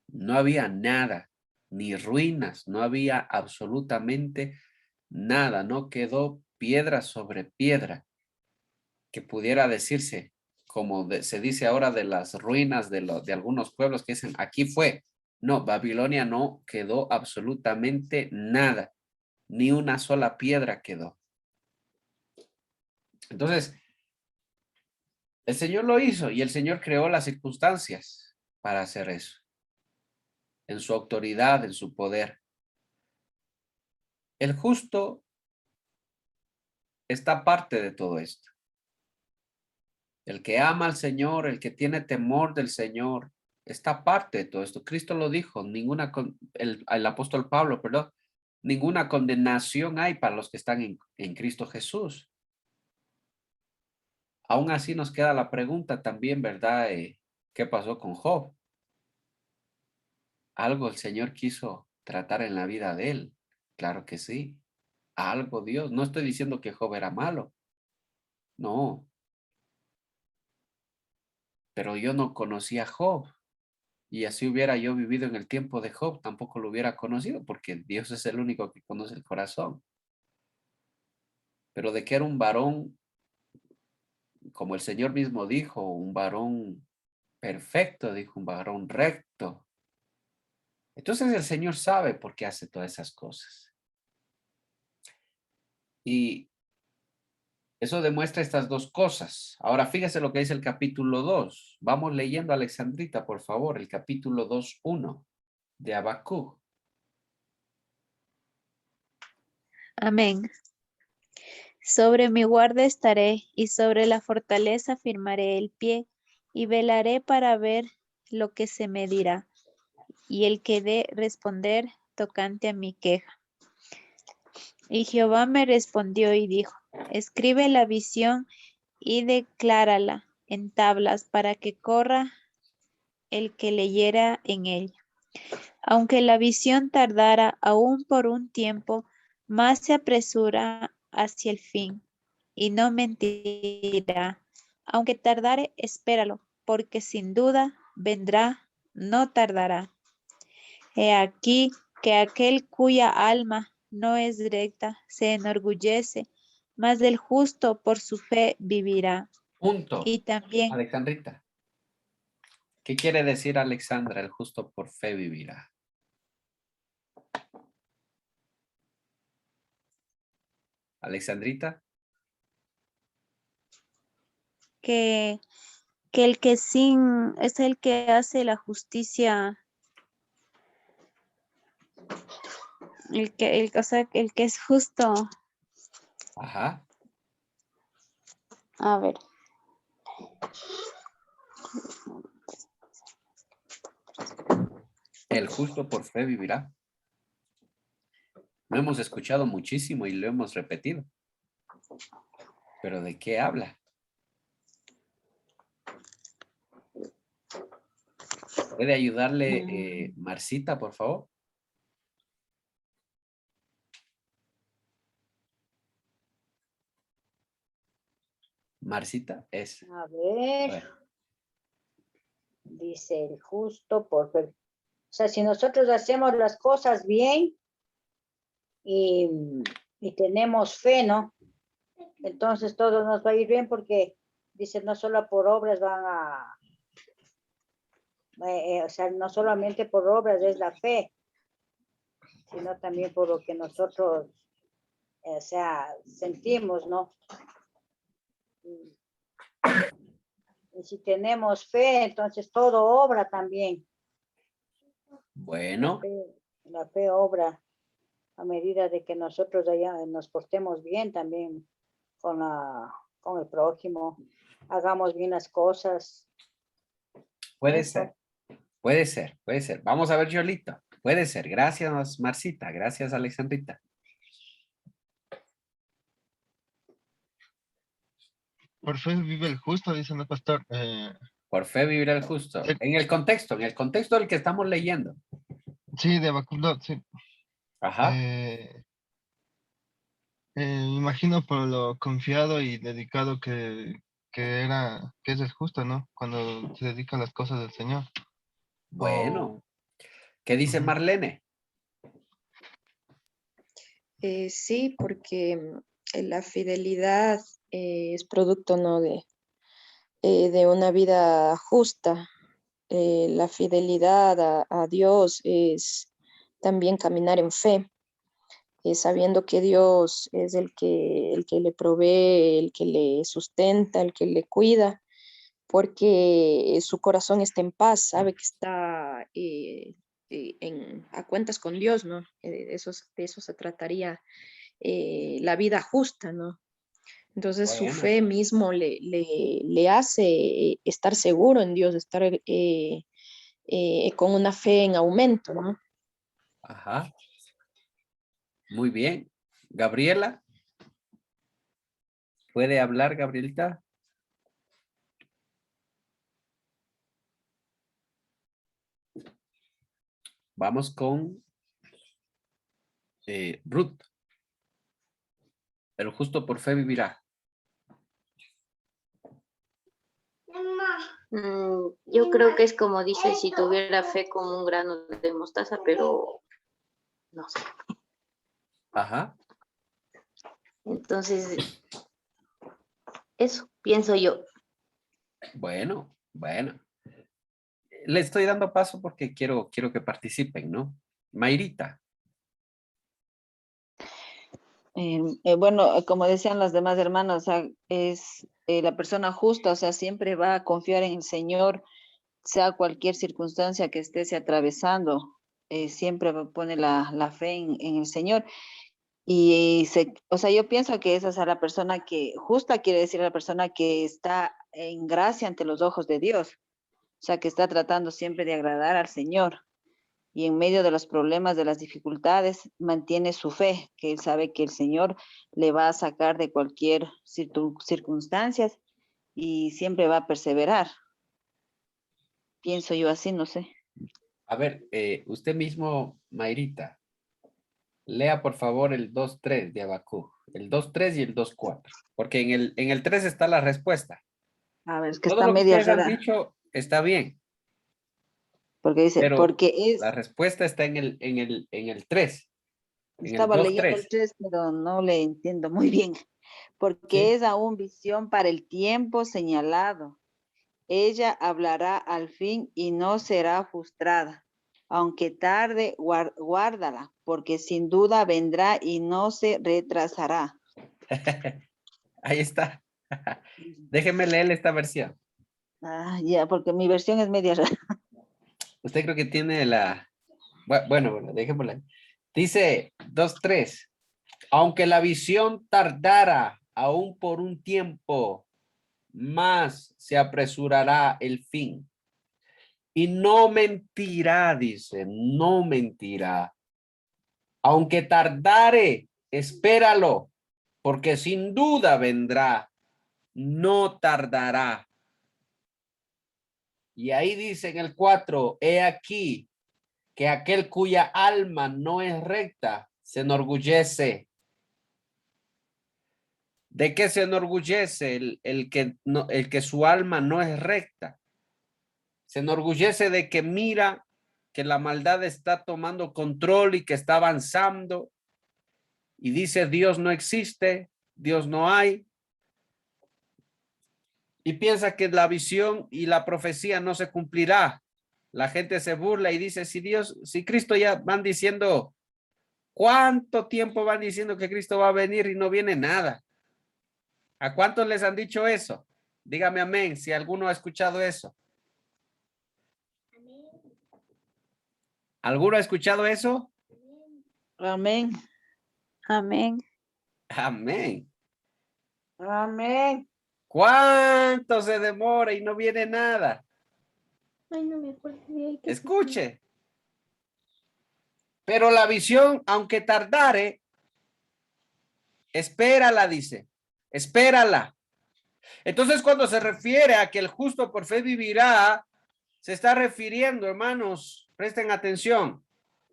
No había nada, ni ruinas, no había absolutamente nada, no quedó piedra sobre piedra que pudiera decirse, como se dice ahora de las ruinas de algunos pueblos que dicen, aquí fue. No, Babilonia no quedó absolutamente nada, ni una sola piedra quedó. Entonces, el Señor lo hizo y el Señor creó las circunstancias para hacer eso, en su autoridad, en su poder. El justo está parte de todo esto. El que ama al Señor, el que tiene temor del Señor, está parte de todo esto. Cristo lo dijo, el apóstol Pablo, perdón, ninguna condenación hay para los que están en Cristo Jesús. Aún así nos queda la pregunta también, ¿verdad? ¿Qué pasó con Job? Algo el Señor quiso tratar en la vida de él. Claro que sí. Algo Dios. No estoy diciendo que Job era malo. No. Pero yo no conocía a Job. Y así hubiera yo vivido en el tiempo de Job, tampoco lo hubiera conocido, porque Dios es el único que conoce el corazón. Pero de que era un varón, como el Señor mismo dijo, un varón perfecto, dijo, un varón recto. Entonces el Señor sabe por qué hace todas esas cosas. Y eso demuestra estas dos cosas. Ahora fíjese lo que dice el capítulo 2. Vamos leyendo, Alexandrita, por favor, el capítulo 2:1 de Habacuc. Amén. Sobre mi guarda estaré y sobre la fortaleza firmaré el pie y velaré para ver lo que se me dirá y el que dé responder tocante a mi queja. Y Jehová me respondió y dijo, escribe la visión y declárala en tablas para que corra el que leyera en ella. Aunque la visión tardara aún por un tiempo, más se apresura hacia el fin, y no mentirá. Aunque tardare, espéralo, porque sin duda vendrá no tardará. He aquí que aquel cuya alma no es recta se enorgullece, mas del justo por su fe vivirá. Punto. Y también Alexandrita. ¿Qué quiere decir Alexandra? El justo por fe vivirá. Alexandrita. que, que el que sin es el que hace la justicia, o sea, el que es justo. Ajá. A ver. El justo por fe vivirá. Lo hemos escuchado muchísimo y lo hemos repetido. ¿Pero de qué habla? ¿Puede ayudarle Marcita, por favor? Marcita es. A A ver, ver. dice el justo por fe. O sea, si nosotros hacemos las cosas bien y, y tenemos fe, ¿no? Entonces todo nos va a ir bien porque dice, no solo por obras van a, o sea, no solamente por obras es la fe, sino también por lo que nosotros, o sea, sentimos, ¿no? Y si tenemos fe, entonces todo obra también. Bueno, La fe obra a medida de que nosotros allá nos portemos bien también con el prójimo, hagamos bien las cosas. puede Eso. ser. Puede ser, puede ser. Vamos a ver, Yolito. Puede ser. Gracias, Marcita. Gracias, Alexandrita. Por fe vive el justo, dice el pastor. Por fe vivirá el justo. En el contexto del que estamos leyendo. Sí, de Habacuc 2, sí. Ajá. Imagino por lo confiado y dedicado que es el justo, ¿no? Cuando se dedica a las cosas del Señor. Bueno. ¿Qué dice Ujú. Marlene? Sí, porque la fidelidad es producto, ¿no? De una vida justa. La fidelidad a Dios es también caminar en fe, sabiendo que Dios es el que le provee, el que le sustenta, el que le cuida, porque su corazón está en paz, sabe que está a cuentas con Dios, ¿no? De eso se trataría la vida justa, ¿no? Entonces su Bueno. fe mismo le hace estar seguro en Dios, estar con una fe en aumento, ¿no? Ajá. Muy bien. Gabriela. ¿Puede hablar, Gabrielita? Vamos con Ruth. El justo por fe vivirá. Yo creo que es como dice, si tuviera fe como un grano de mostaza, pero no sé. Ajá. Entonces, eso pienso yo. Bueno, bueno. Le estoy dando paso porque quiero que participen, ¿no? Mayrita. Bueno, como decían las demás hermanas, o sea, es la persona justa, o sea, siempre va a confiar en el Señor, sea cualquier circunstancia que esté atravesando, siempre pone la fe en el Señor. Y o sea, yo pienso que esa es a la persona que, justa quiere decir a la persona que está en gracia ante los ojos de Dios, o sea, que está tratando siempre de agradar al Señor y en medio de los problemas, de las dificultades, mantiene su fe, que él sabe que el Señor le va a sacar de cualquier circunstancias y siempre va a perseverar. Pienso yo así, no sé. A ver, usted mismo, Mayrita. Lea, por favor, el 2.3 de Habacuc. El 2.3 y el 2.4. Porque en el 3 está la respuesta. A ver, es que Todo está lo que media ustedes han rara. dicho está bien. Porque dice, Pero porque es, la respuesta está en el 3, en el estaba leyendo el 2.3. 3, pero no le entiendo muy bien. Porque ¿Sí? es aún visión para el tiempo señalado. Ella hablará al fin y no será frustrada. Aunque tarde, guárdala, porque sin duda vendrá y no se retrasará. Ahí está. Déjeme leer esta versión. Ah, ya, porque mi versión es media rara. Usted creo que tiene la... Bueno, dejémosla. Dice 2.3. Aunque la visión tardara aún por un tiempo, más se apresurará el fin. Y no mentirá, dice, no mentirá. Aunque tardare, espéralo, porque sin duda vendrá, no tardará. Y ahí dice en el 4, he aquí que aquel cuya alma no es recta se enorgullece. ¿De qué se enorgullece? El que su alma no es recta. Se enorgullece de que mira que la maldad está tomando control y que está avanzando. Y dice, Dios no existe, Dios no hay. Y piensa que la visión y la profecía no se cumplirá. La gente se burla y dice, si Cristo ya van diciendo, ¿cuánto tiempo van diciendo que Cristo va a venir y no viene nada? ¿A cuántos les han dicho eso? Dígame amén, si alguno ha escuchado eso. ¿Alguno ha escuchado eso? Amén. Amén. Amén. Amén. ¿Cuánto se demora y no viene nada? Ay, no me acuerdo bien. Escuche. Pero la visión, aunque tardare, espérala, dice. Espérala. Entonces, cuando se refiere a que el justo por fe vivirá, se está refiriendo, hermanos, presten atención,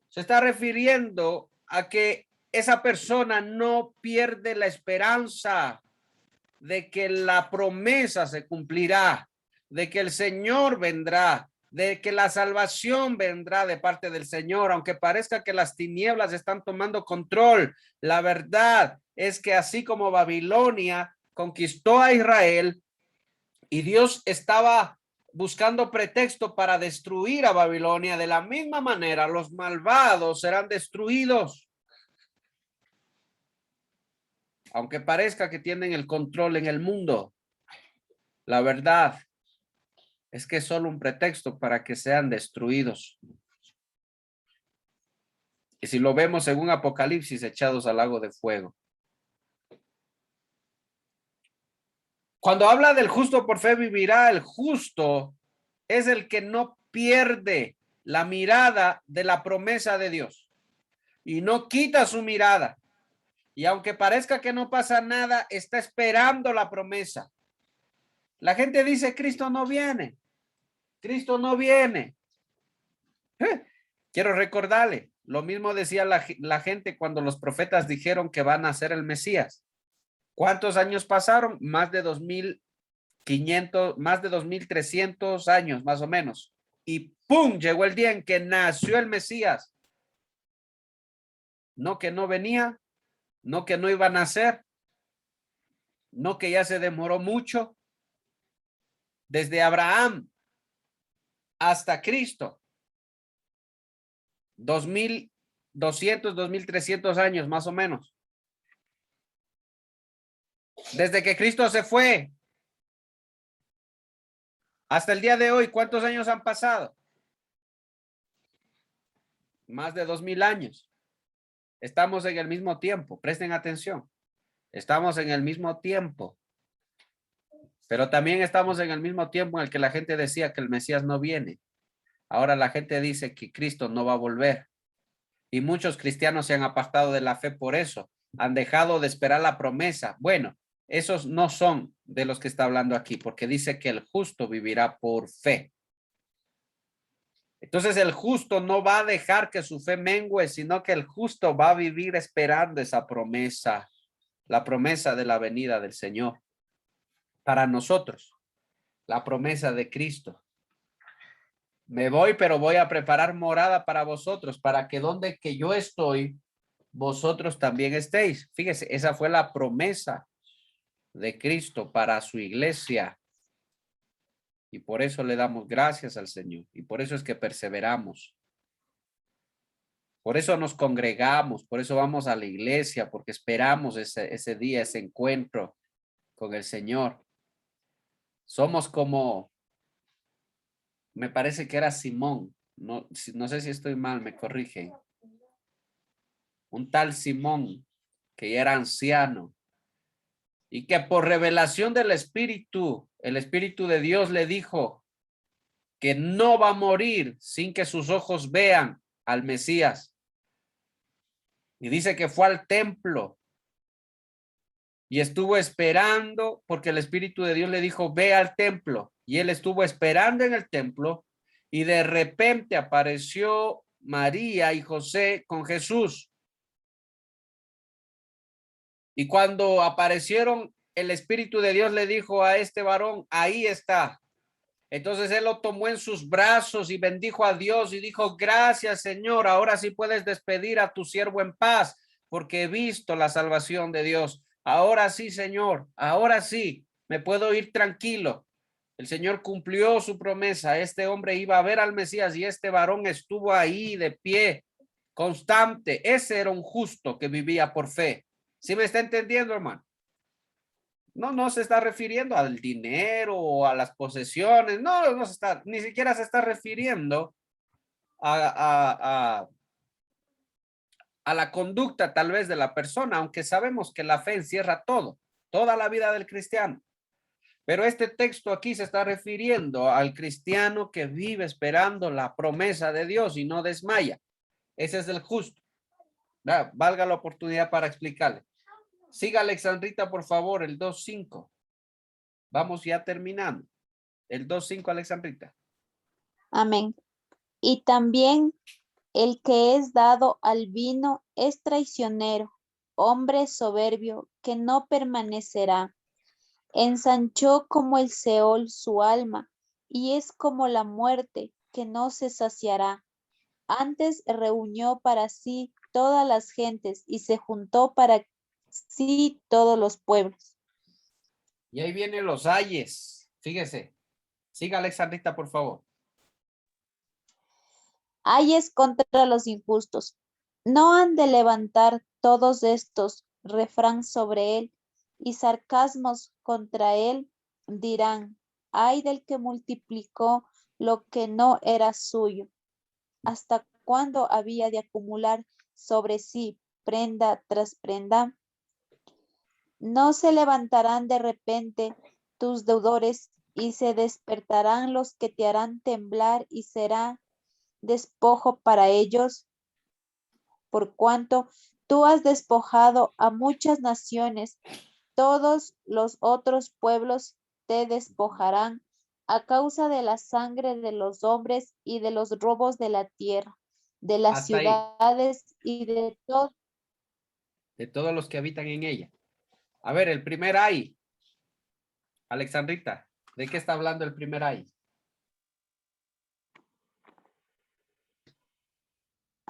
se está refiriendo a que esa persona no pierde la esperanza de que la promesa se cumplirá, de que el Señor vendrá, de que la salvación vendrá de parte del Señor, aunque parezca que las tinieblas están tomando control. La verdad es que así como Babilonia conquistó a Israel y Dios estaba buscando pretexto para destruir a Babilonia, de la misma manera los malvados serán destruidos. Aunque parezca que tienen el control en el mundo, la verdad es que es solo un pretexto para que sean destruidos. Y si lo vemos según Apocalipsis, echados al lago de fuego. Cuando habla del justo por fe vivirá, el justo es el que no pierde la mirada de la promesa de Dios y no quita su mirada. Y aunque parezca que no pasa nada, está esperando la promesa. La gente dice, Cristo no viene. Cristo no viene. Quiero recordarle, lo mismo decía la gente cuando los profetas dijeron que van a ser el Mesías. ¿Cuántos años pasaron? Más de 2.500, más de 2.300 años, más o menos. Y ¡pum! Llegó el día en que nació el Mesías. No que no venía, no que no iba a nacer, no que ya se demoró mucho. Desde Abraham hasta Cristo. 2.200, 2.300 años, más o menos. Desde que Cristo se fue hasta el día de hoy, ¿cuántos años han pasado? Más de 2.000 años. Estamos en el mismo tiempo. Presten atención. Estamos en el mismo tiempo. Pero también estamos en el mismo tiempo en el que la gente decía que el Mesías no viene. Ahora la gente dice que Cristo no va a volver. Y muchos cristianos se han apartado de la fe por eso. Han dejado de esperar la promesa. Bueno, esos no son de los que está hablando aquí, porque dice que el justo vivirá por fe. Entonces el justo no va a dejar que su fe mengue, sino que el justo va a vivir esperando esa promesa, la promesa de la venida del Señor. Para nosotros, la promesa de Cristo. Me voy, pero voy a preparar morada para vosotros, para que donde que yo estoy, vosotros también estéis. Fíjese, esa fue la promesa de Cristo para su iglesia. Y por eso le damos gracias al Señor. Y por eso es que perseveramos. Por eso nos congregamos, por eso vamos a la iglesia, porque esperamos ese día, ese encuentro con el Señor. Somos como, me parece que era Simón, no sé si estoy mal, me corrigen. Un tal Simón, que ya era anciano, y que por revelación del Espíritu, el Espíritu de Dios le dijo que no va a morir sin que sus ojos vean al Mesías. Y dice que fue al templo y estuvo esperando porque el Espíritu de Dios le dijo, ve al templo. Y él estuvo esperando en el templo y de repente apareció María y José con Jesús. Y cuando aparecieron, el Espíritu de Dios le dijo a este varón, ahí está. Entonces él lo tomó en sus brazos y bendijo a Dios y dijo, gracias Señor, ahora sí puedes despedir a tu siervo en paz, porque he visto la salvación de Dios. Ahora sí, Señor, ahora sí, me puedo ir tranquilo. El Señor cumplió su promesa. Este hombre iba a ver al Mesías y este varón estuvo ahí de pie, constante. Ese era un justo que vivía por fe. ¿Sí me está entendiendo, hermano? No se está refiriendo al dinero o a las posesiones, no se está, ni siquiera se está refiriendo a la conducta tal vez de la persona, aunque sabemos que la fe encierra todo, toda la vida del cristiano. Pero este texto aquí se está refiriendo al cristiano que vive esperando la promesa de Dios y no desmaya. Ese es el justo. Valga la oportunidad para explicarle. Siga Alexandrita, por favor, el 2.5. Vamos ya terminando. El 2.5, Alexandrita. Amén. Y también el que es dado al vino es traicionero, hombre soberbio que no permanecerá. Ensanchó como el Seol su alma, y es como la muerte que no se saciará. Antes reunió para sí todas las gentes y se juntó para sí todos los pueblos. Y ahí vienen los ayes. Fíjese. Siga Alexandrita, por favor. Ayes contra los injustos. No han de levantar todos estos refrán sobre él y sarcasmos contra él dirán, ay del que multiplicó lo que no era suyo. ¿Hasta cuándo había de acumular sobre sí prenda tras prenda? No se levantarán de repente tus deudores y se despertarán los que te harán temblar y será despojo para ellos, por cuanto tú has despojado a muchas naciones, todos los otros pueblos te despojarán a causa de la sangre de los hombres y de los robos de la tierra, de las Hasta ahí. ciudades y de todo. De todos los que habitan en ella. A ver, el primer ay. Alexandrita, ¿de qué está hablando el primer ay?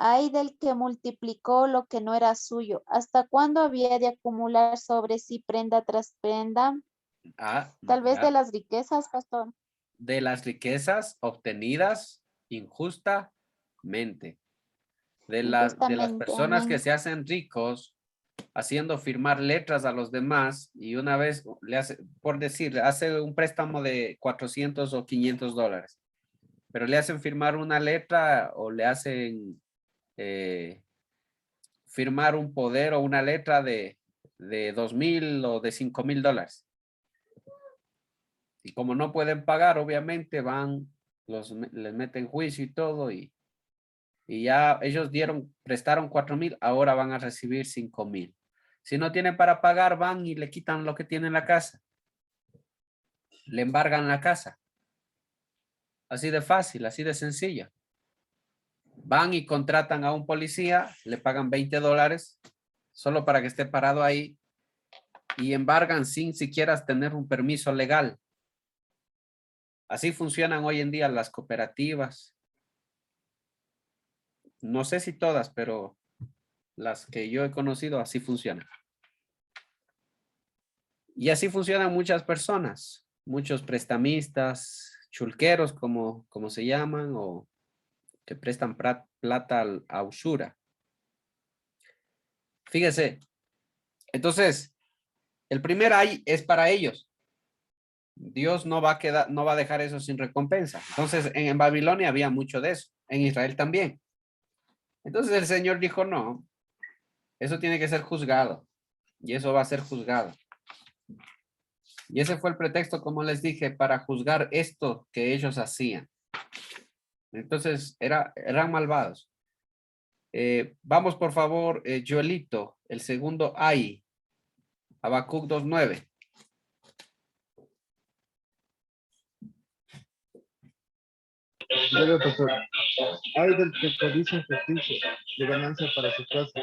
Ay del que multiplicó lo que no era suyo. ¿Hasta cuándo había de acumular sobre sí prenda tras prenda? Tal vez de las riquezas, pastor. De las riquezas obtenidas injustamente. De las personas Amén. que se hacen ricos haciendo firmar letras a los demás y una vez le hace, por decir, hace un préstamo de 400 o 500 dólares, pero le hacen firmar una letra o le hacen firmar un poder o una letra de 2,000 o de 5,000 dólares. Y como no pueden pagar, obviamente les meten juicio y todo y ya ellos prestaron 4,000, ahora van a recibir 5,000. Si no tienen para pagar, van y le quitan lo que tiene en la casa. Le embargan la casa. Así de fácil, así de sencillo. Van y contratan a un policía, le pagan 20 dólares solo para que esté parado ahí y embargan sin siquiera tener un permiso legal. Así funcionan hoy en día las cooperativas. No sé si todas, pero las que yo he conocido así funcionan. Y así funcionan muchas personas, muchos prestamistas, chulqueros como se llaman, o que prestan plata a usura. Fíjese, entonces, el primer ay es para ellos. Dios no va a dejar eso sin recompensa. Entonces, en Babilonia había mucho de eso, en Israel también. Entonces el Señor dijo, no, eso tiene que ser juzgado, y eso va a ser juzgado. Y ese fue el pretexto, como les dije, para juzgar esto que ellos hacían. Entonces, eran malvados. Vamos, por favor, Joelito, el segundo ay, Habacuc 2:9. Debe pasar. Hay del que codicia justicia, de ganancia para su casa,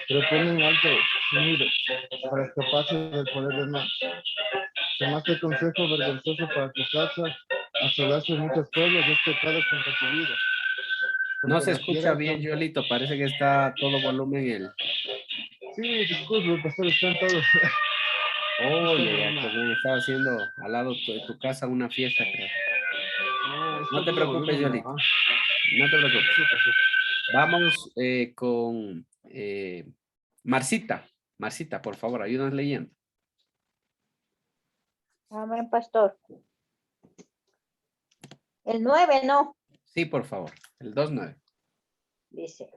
pero pone en alto su nido para escaparse del poder del mal. Tomaste consejo vergonzoso para tu casa, asolaste muchos pueblos, es pecado contra tu vida. No Porque se la escucha fiera bien, con- Joelito, parece que está a todo volumen el... Sí, disculpe, pastor, están todos. Oye, ya, qué bien, estaba haciendo al lado de tu casa una fiesta, creo. No, No está te todo preocupes, volumen, Joelito, ¿no? no te preocupes. Sí, pastor. Vamos con Marcita. Marcita, por favor, ayúdanos leyendo. Amén, pastor. El 9, ¿no? Sí, por favor, el 2:9. Dice,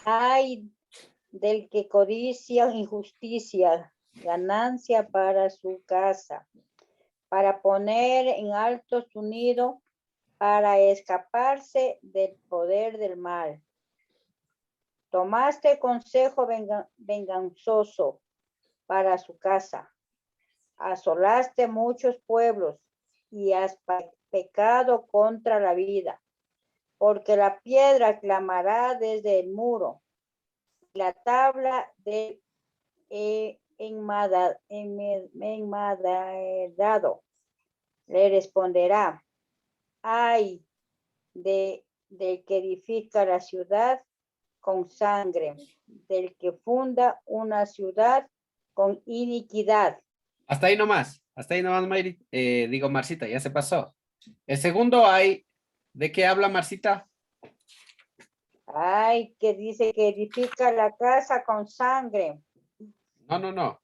ay del que codicia injusticia, ganancia para su casa, para poner en alto su nido, para escaparse del poder del mal. Tomaste consejo venganzoso para su casa, asolaste muchos pueblos y has pecado contra la vida, porque la piedra clamará desde el muro, la tabla de enmaderado le responderá, ay del que edifica la ciudad con sangre, del que funda una ciudad con iniquidad. Hasta ahí nomás, Mayri. Digo, Marcita, ya se pasó. El segundo hay, ¿de qué habla Marcita? Ay, que dice que edifica la casa con sangre. No.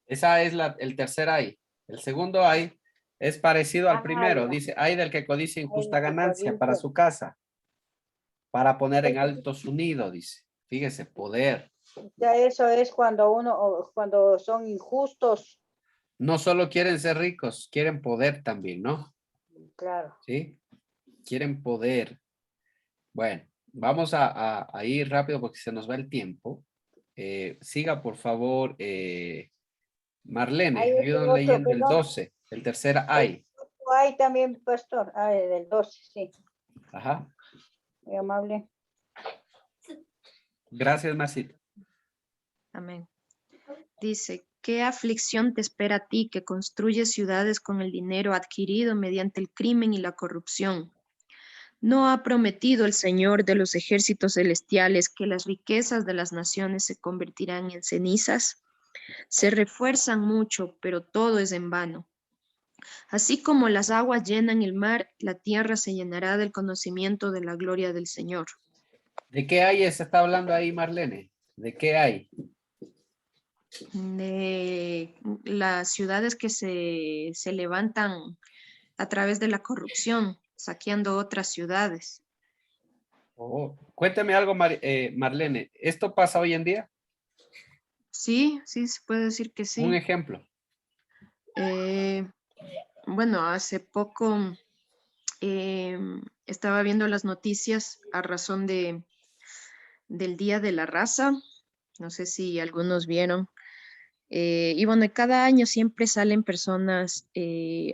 Esa es el tercer ay. El segundo ay es parecido al primero. Ya. Dice, ay del que codicia Ay, injusta que ganancia para codicia. su casa, para poner en alto su nido, dice. Fíjese, poder. Ya eso es cuando cuando son injustos, No solo quieren ser ricos, quieren poder también, ¿no? claro. ¿Sí? Quieren poder. Bueno, vamos a ir rápido porque se nos va el tiempo. Siga, por favor, Hay Marlene, este ayúdanos otro, leyendo el perdón, 12, el tercer el ay. otro hay también, pastor, del 12, sí, Ajá. muy amable. Gracias, Marcita. Amén. Dice, ¿qué aflicción te espera a ti que construyes ciudades con el dinero adquirido mediante el crimen y la corrupción? ¿No ha prometido el Señor de los ejércitos celestiales que las riquezas de las naciones se convertirán en cenizas? Se refuerzan mucho, pero todo es en vano. Así como las aguas llenan el mar, la tierra se llenará del conocimiento de la gloria del Señor. ¿De qué hay se está hablando ahí, Marlene? ¿De qué hay? De las ciudades que se levantan a través de la corrupción, saqueando otras ciudades. Oh, cuéntame algo, Marlene. ¿Esto pasa hoy en día? Sí, sí, se puede decir que Un sí. ejemplo. Bueno, hace poco estaba viendo las noticias a razón del Día de la Raza. No sé si algunos vieron. Y bueno, cada año siempre salen personas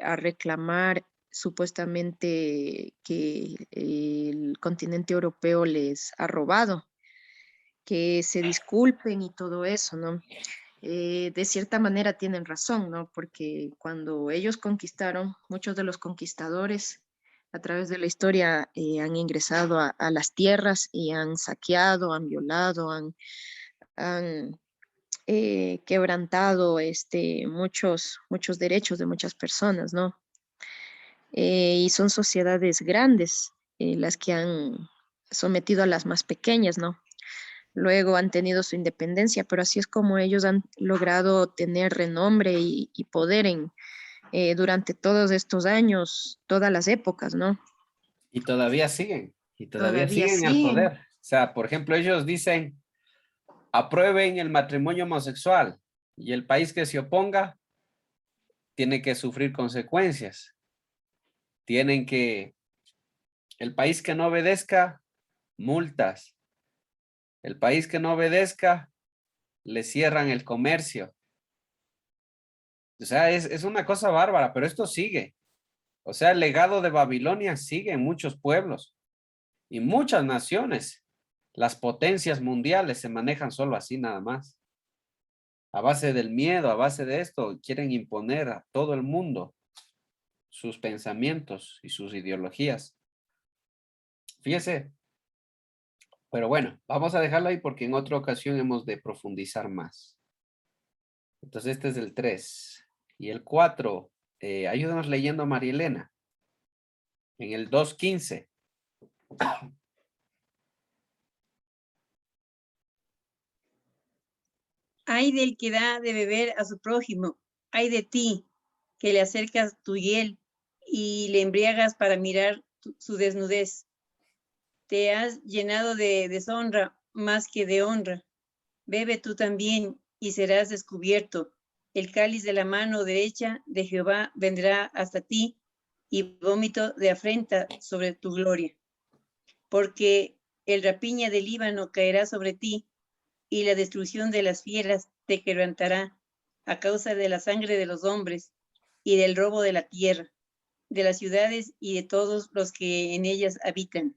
a reclamar supuestamente que el continente europeo les ha robado, que se disculpen y todo eso, ¿no? de cierta manera tienen razón, ¿no? Porque cuando ellos conquistaron, muchos de los conquistadores a través de la historia han ingresado a las tierras y han saqueado, han violado, han quebrantado muchos derechos de muchas personas, ¿no? Y son sociedades grandes las que han sometido a las más pequeñas, ¿no? Luego han tenido su independencia, pero así es como ellos han logrado tener renombre y poder durante todos estos años, todas las épocas, ¿no? Y todavía Todavía siguen al siguen. poder. O sea, por ejemplo, ellos dicen, aprueben el matrimonio homosexual y el país que se oponga tiene que sufrir consecuencias. El país que no obedezca, multas. El país que no obedezca, le cierran el comercio. O sea, es una cosa bárbara, pero esto sigue. O sea, el legado de Babilonia sigue en muchos pueblos y muchas naciones. Las potencias mundiales se manejan solo así nada más. A base del miedo, a base de esto, quieren imponer a todo el mundo sus pensamientos y sus ideologías. Fíjese. Pero bueno, vamos a dejarlo ahí porque en otra ocasión hemos de profundizar más. Entonces este es el 3. Y el 4, ayúdanos leyendo, María Elena. En el 2:15. Ay del que da de beber a su prójimo, ay de ti, que le acercas tu hiel y le embriagas para mirar su desnudez. Te has llenado de deshonra más que de honra. Bebe tú también y serás descubierto. El cáliz de la mano derecha de Jehová vendrá hasta ti y vómito de afrenta sobre tu gloria. Porque el rapiña del Líbano caerá sobre ti y la destrucción de las fieras te quebrantará a causa de la sangre de los hombres y del robo de la tierra, de las ciudades y de todos los que en ellas habitan.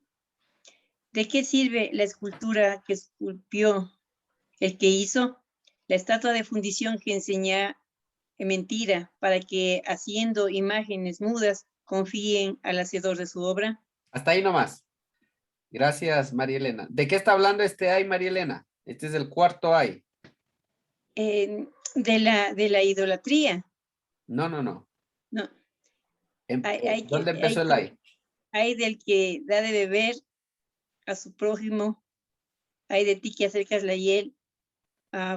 ¿De qué sirve la escultura que esculpió el que hizo? La estatua de fundición que enseña mentira para que haciendo imágenes mudas confíen al hacedor de su obra. Hasta ahí nomás. Gracias, María Elena. ¿De qué está hablando este ay, María Elena? Este es el cuarto ay. De la idolatría. No. No. Hay ¿Dónde empezó el ay? Hay del que da de beber a su prójimo, hay de ti que acercas la hiel.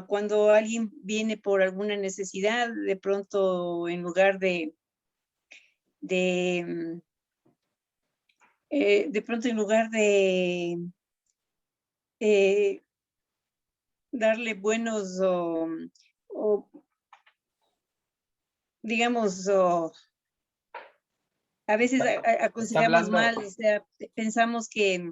Cuando alguien viene por alguna necesidad, de pronto en lugar de pronto en lugar de darle buenos o digamos, a veces aconsejamos mal, o sea, pensamos que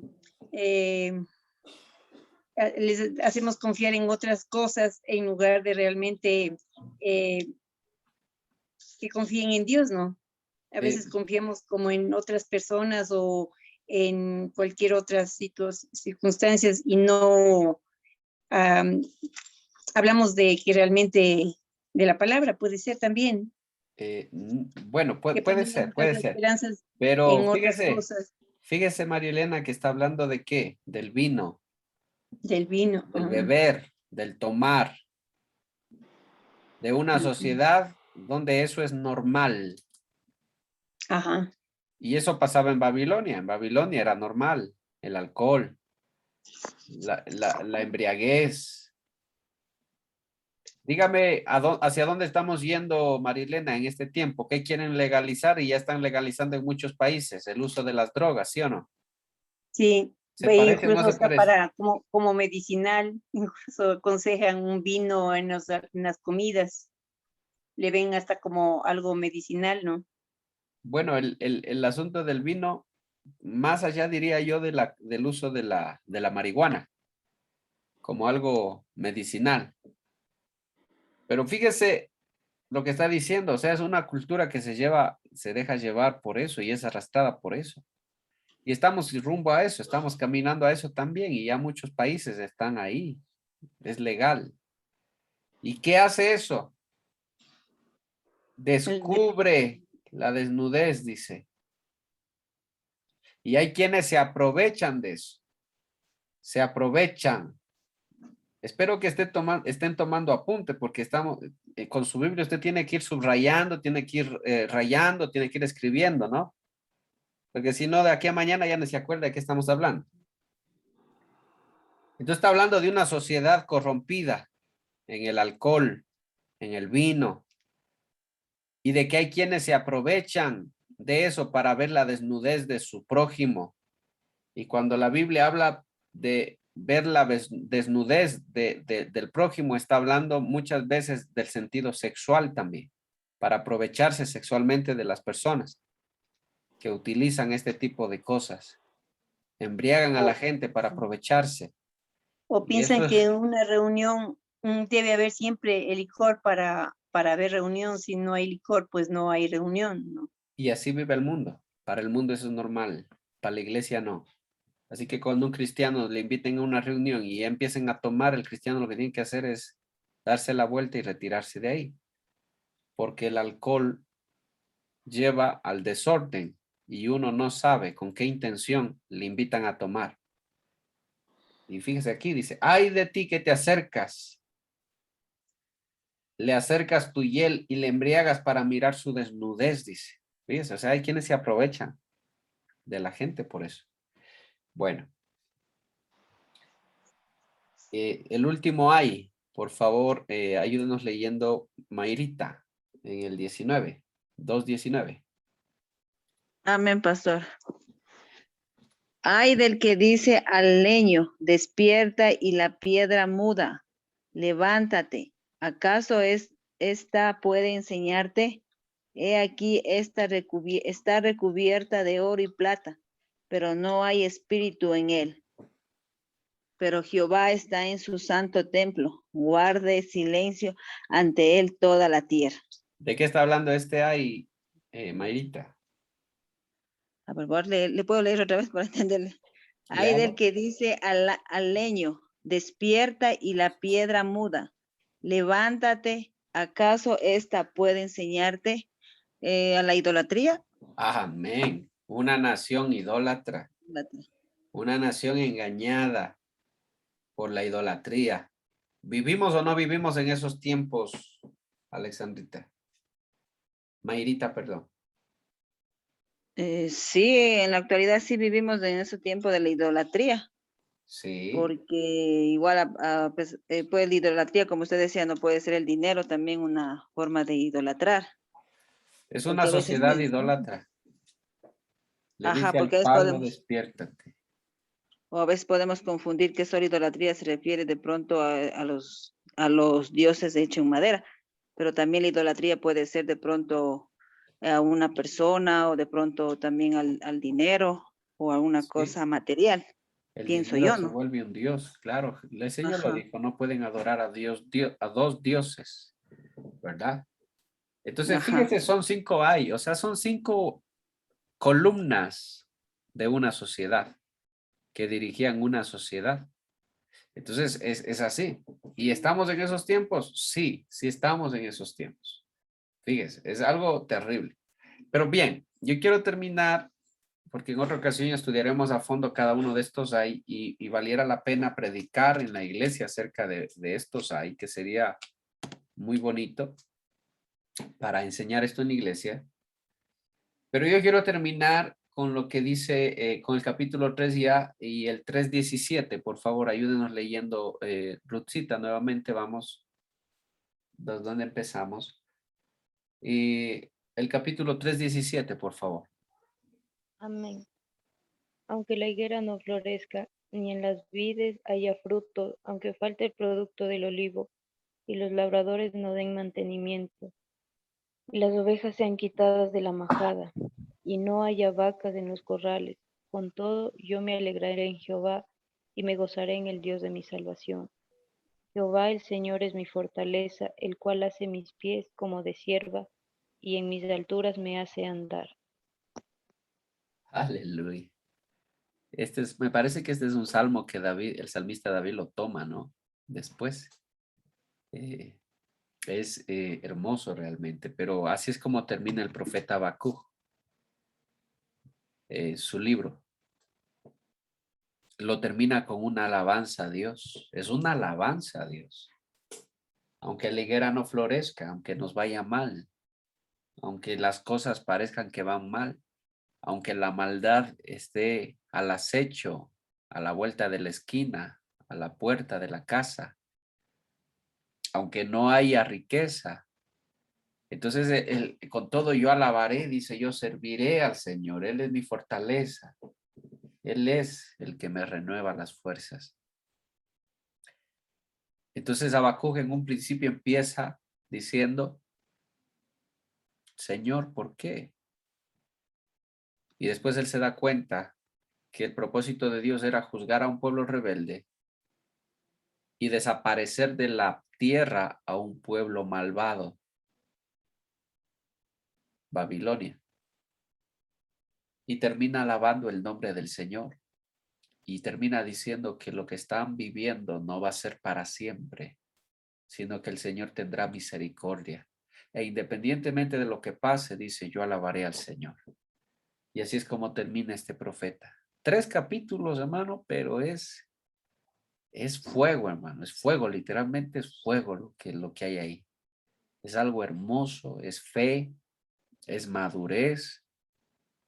les hacemos confiar en otras cosas en lugar de realmente que confíen en Dios, ¿no? A veces confiamos como en otras personas o en cualquier otra circunstancias y no hablamos de que realmente de la palabra puede ser también. Bueno, Que puede ser, ponemos puede nuestras ser. esperanzas Pero en otras cosas. fíjese, María Elena, que está hablando de qué? Del vino, Del vino. del beber, del tomar, de una sociedad donde eso es normal. Ajá. Y eso pasaba en Babilonia. En Babilonia era normal el alcohol, la embriaguez. Dígame, ¿hacia dónde estamos yendo, Marilena, en este tiempo? ¿Qué quieren legalizar? Y ya están legalizando en muchos países el uso de las drogas, ¿sí o no? Sí, ¿Se parece o no incluso se está parece? como medicinal, incluso aconsejan un vino en las comidas. Le ven hasta como algo medicinal, ¿no? Bueno, el asunto del vino, más allá diría yo del uso de la marihuana, como algo medicinal. Pero fíjese lo que está diciendo, o sea, es una cultura que se deja llevar por eso y es arrastrada por eso. Y estamos rumbo a eso, estamos caminando a eso también y ya muchos países están ahí, es legal. ¿Y qué hace eso? Descubre la desnudez, dice. Y hay quienes se aprovechan de eso. Se aprovechan. Espero que estén tomando apunte porque estamos con su Biblia. Usted tiene que ir subrayando, tiene que ir rayando, tiene que ir escribiendo, ¿no? Porque si no, de aquí a mañana ya no se acuerda de qué estamos hablando. Entonces está hablando de una sociedad corrompida en el alcohol, en el vino, y de que hay quienes se aprovechan de eso para ver la desnudez de su prójimo. Y cuando la Biblia habla de ver la desnudez del prójimo, está hablando muchas veces del sentido sexual también, para aprovecharse sexualmente de las personas que utilizan este tipo de cosas. Embriagan a la gente para aprovecharse. O Y eso piensan es, que en una reunión debe haber siempre el licor para haber reunión. Si no hay licor, pues no hay reunión, ¿no? y así vive el mundo. Para el mundo eso es normal, para la iglesia no. Así que cuando un cristiano le inviten a una reunión y empiecen a tomar, el cristiano lo que tiene que hacer es darse la vuelta y retirarse de ahí. Porque el alcohol lleva al desorden y uno no sabe con qué intención le invitan a tomar. Y fíjese aquí, dice, ay de ti que te acercas, le acercas tu hiel y le embriagas para mirar su desnudez, dice. Fíjese, o sea, hay quienes se aprovechan de la gente por eso. Bueno. El último ay, por favor, ayúdenos leyendo Mayrita en el 19, 2:19. Amén, pastor. Ay del que dice al leño, despierta y la piedra muda, levántate. ¿Acaso esta puede enseñarte? He aquí, esta está recubierta de oro y plata, pero no hay espíritu en él. Pero Jehová está en su santo templo, guarde silencio ante él toda la tierra. ¿De qué está hablando este ay, Mayrita? A ver, le puedo leer otra vez para entenderle. Hay del Léalo. que dice al leño, despierta y la piedra muda, levántate, ¿acaso esta puede enseñarte a la idolatría? Amén. Una nación idólatra, una nación engañada por la idolatría. ¿Vivimos o no vivimos en esos tiempos, Alexandrita? Mayrita, perdón. Sí, en la actualidad sí vivimos en ese tiempo de la idolatría. Sí. Porque igual, pues, pues la idolatría, como usted decía, no puede ser el dinero, también una forma de idolatrar. Es una Porque a veces, sociedad idólatra. Le ajá, dice al porque a veces Pablo, podemos, despiértate. o a veces podemos confundir que solo idolatría se refiere de pronto a los dioses hechos en madera, pero también la idolatría puede ser de pronto a una persona o de pronto también al dinero o a una Sí. cosa material, El pienso dinero yo, se ¿no? vuelve un dios, claro. El Señor lo Ajá, dijo, no pueden adorar a a dos dioses, ¿verdad? Entonces, ajá. fíjese, son 5 hay, o sea, son 5 columnas de una sociedad que dirigían una sociedad. Entonces, es así. ¿Y estamos en esos tiempos? Sí, sí estamos en esos tiempos. Fíjese, es algo terrible. Pero bien, yo quiero terminar porque en otra ocasión estudiaremos a fondo cada uno de estos hay y valiera la pena predicar en la iglesia acerca de estos hay, que sería muy bonito para enseñar esto en la iglesia. Pero yo quiero terminar con lo que dice, con el capítulo 3 ya y el 3:17. Por favor, ayúdenos leyendo, Ruthcita, nuevamente vamos, ¿desde dónde empezamos? Y el capítulo 3:17, por favor. Amén. Aunque la higuera no florezca, ni en las vides haya fruto, aunque falte el producto del olivo, y los labradores no den mantenimiento, y las ovejas sean quitadas de la majada, y no haya vacas en los corrales, con todo yo me alegraré en Jehová, y me gozaré en el Dios de mi salvación. Jehová el Señor es mi fortaleza, el cual hace mis pies como de cierva, y en mis alturas me hace andar. Aleluya. Me parece que este es un salmo que David, el salmista David lo toma, ¿no? Después. Es hermoso realmente, pero así es como termina el profeta Habacuc, su libro. Lo termina con una alabanza a Dios. Es una alabanza a Dios. Aunque la higuera no florezca, aunque nos vaya mal, aunque las cosas parezcan que van mal, aunque la maldad esté al acecho, a la vuelta de la esquina, a la puerta de la casa, aunque no haya riqueza. Entonces, con todo yo alabaré, dice, yo serviré al Señor. Él es mi fortaleza. Él es el que me renueva las fuerzas. Entonces, Habacuc en un principio empieza diciendo, Señor, ¿por qué? Y después él se da cuenta que el propósito de Dios era juzgar a un pueblo rebelde y desaparecer de la tierra a un pueblo malvado, Babilonia. Y termina alabando el nombre del Señor y termina diciendo que lo que están viviendo no va a ser para siempre, sino que el Señor tendrá misericordia. E independientemente de lo que pase, dice, yo alabaré al Señor. Y así es como termina este profeta. 3 capítulos, hermano, pero es fuego, hermano, es fuego, literalmente es fuego lo que hay ahí. Es algo hermoso, es fe, es madurez.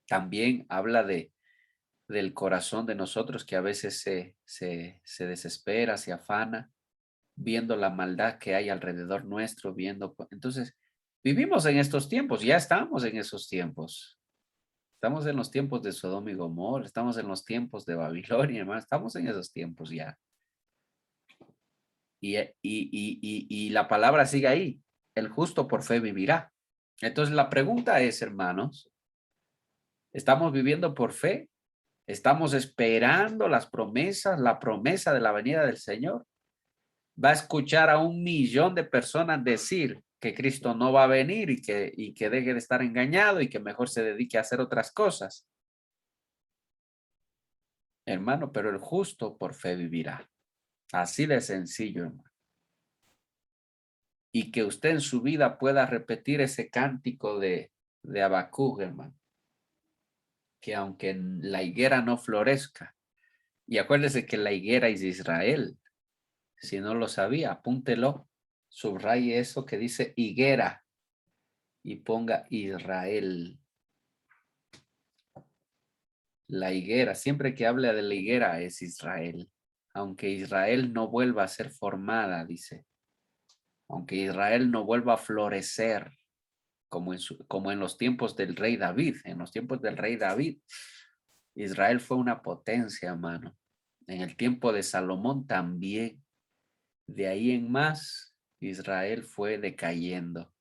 También habla del corazón de nosotros que a veces se desespera, se afana, viendo la maldad que hay alrededor nuestro, viendo. Entonces, vivimos en estos tiempos, ya estamos en esos tiempos. Estamos en los tiempos de Sodoma y Gomorra, estamos en los tiempos de Babilonia, hermano, estamos en esos tiempos ya. Y la palabra sigue ahí, el justo por fe vivirá. Entonces la pregunta es, hermanos, ¿estamos viviendo por fe? ¿Estamos esperando las promesas, la promesa de la venida del Señor? ¿Va a escuchar a 1.000.000 de personas decir que Cristo no va a venir y que deje de estar engañado y que mejor se dedique a hacer otras cosas? Hermano, pero el justo por fe vivirá. Así de sencillo, hermano. Y que usted en su vida pueda repetir ese cántico de Habacuc, hermano. Que aunque la higuera no florezca, y acuérdese que la higuera es Israel. Si no lo sabía, apúntelo, subraye eso que dice higuera y ponga Israel. La higuera, siempre que habla de la higuera es Israel. Aunque Israel no vuelva a ser formada, dice. Aunque Israel no vuelva a florecer como en los tiempos del rey David. En los tiempos del rey David, Israel fue una potencia, hermano. En el tiempo de Salomón también. De ahí en más, Israel fue decayendo.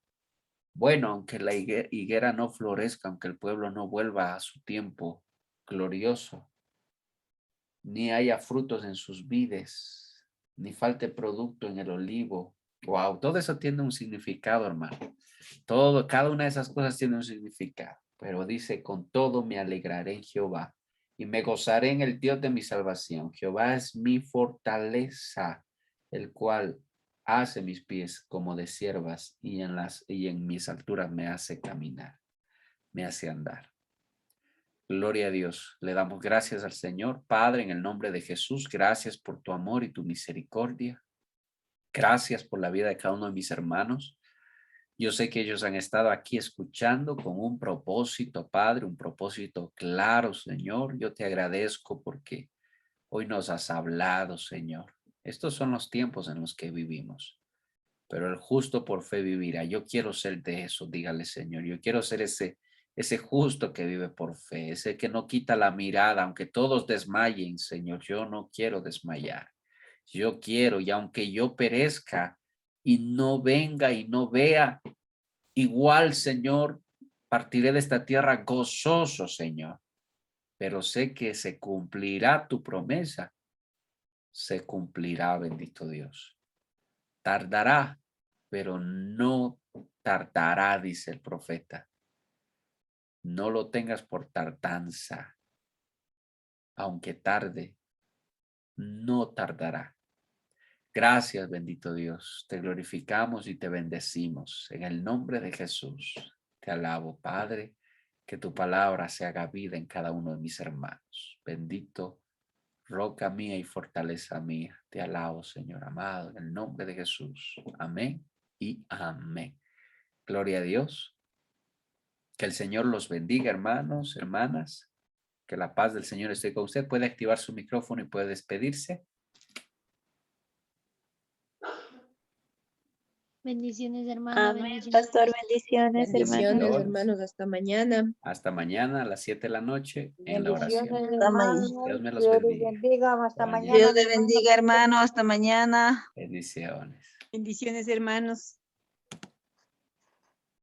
Bueno, aunque la higuera no florezca, aunque el pueblo no vuelva a su tiempo glorioso, ni haya frutos en sus vides, ni falte producto en el olivo. Wow, todo eso tiene un significado, hermano. Cada una de esas cosas tiene un significado. Pero dice, con todo me alegraré en Jehová y me gozaré en el Dios de mi salvación. Jehová es mi fortaleza, el cual hace mis pies como de siervas y en mis alturas me hace caminar, me hace andar. Gloria a Dios. Le damos gracias al Señor. Padre, en el nombre de Jesús, gracias por tu amor y tu misericordia. Gracias por la vida de cada uno de mis hermanos. Yo sé que ellos han estado aquí escuchando con un propósito, Padre, un propósito claro, Señor. Yo te agradezco porque hoy nos has hablado, Señor. Estos son los tiempos en los que vivimos, pero el justo por fe vivirá. Yo quiero ser de eso, dígale, Señor. Yo quiero ser ese justo que vive por fe, ese que no quita la mirada, aunque todos desmayen, Señor. Yo no quiero desmayar. Yo quiero, y aunque yo perezca y no venga y no vea, igual, Señor, partiré de esta tierra gozoso, Señor. Pero sé que se cumplirá tu promesa. Se cumplirá, bendito Dios. Tardará, pero no tardará, dice el profeta. No lo tengas por tardanza. Aunque tarde, no tardará. Gracias, bendito Dios. Te glorificamos y te bendecimos. En el nombre de Jesús, te alabo, Padre, que tu palabra se haga vida en cada uno de mis hermanos. Bendito, roca mía y fortaleza mía. Te alabo, Señor amado, en el nombre de Jesús. Amén y amén. Gloria a Dios. Que el Señor los bendiga, hermanos, hermanas. Que la paz del Señor esté con usted. Puede activar su micrófono y puede despedirse. Bendiciones, hermano. Amén, Bendiciones. pastor, bendiciones, hermano. Bendiciones, hermanos. Hasta mañana. Hasta mañana a las 7 de la noche en la oración. Bendiciones, Hasta mañana. hermanos. Dios me los Dios les bendiga. bendiga. Hasta Hasta mañana. mañana. Dios te bendiga, hermano. Hasta mañana. Bendiciones. Bendiciones, hermanos.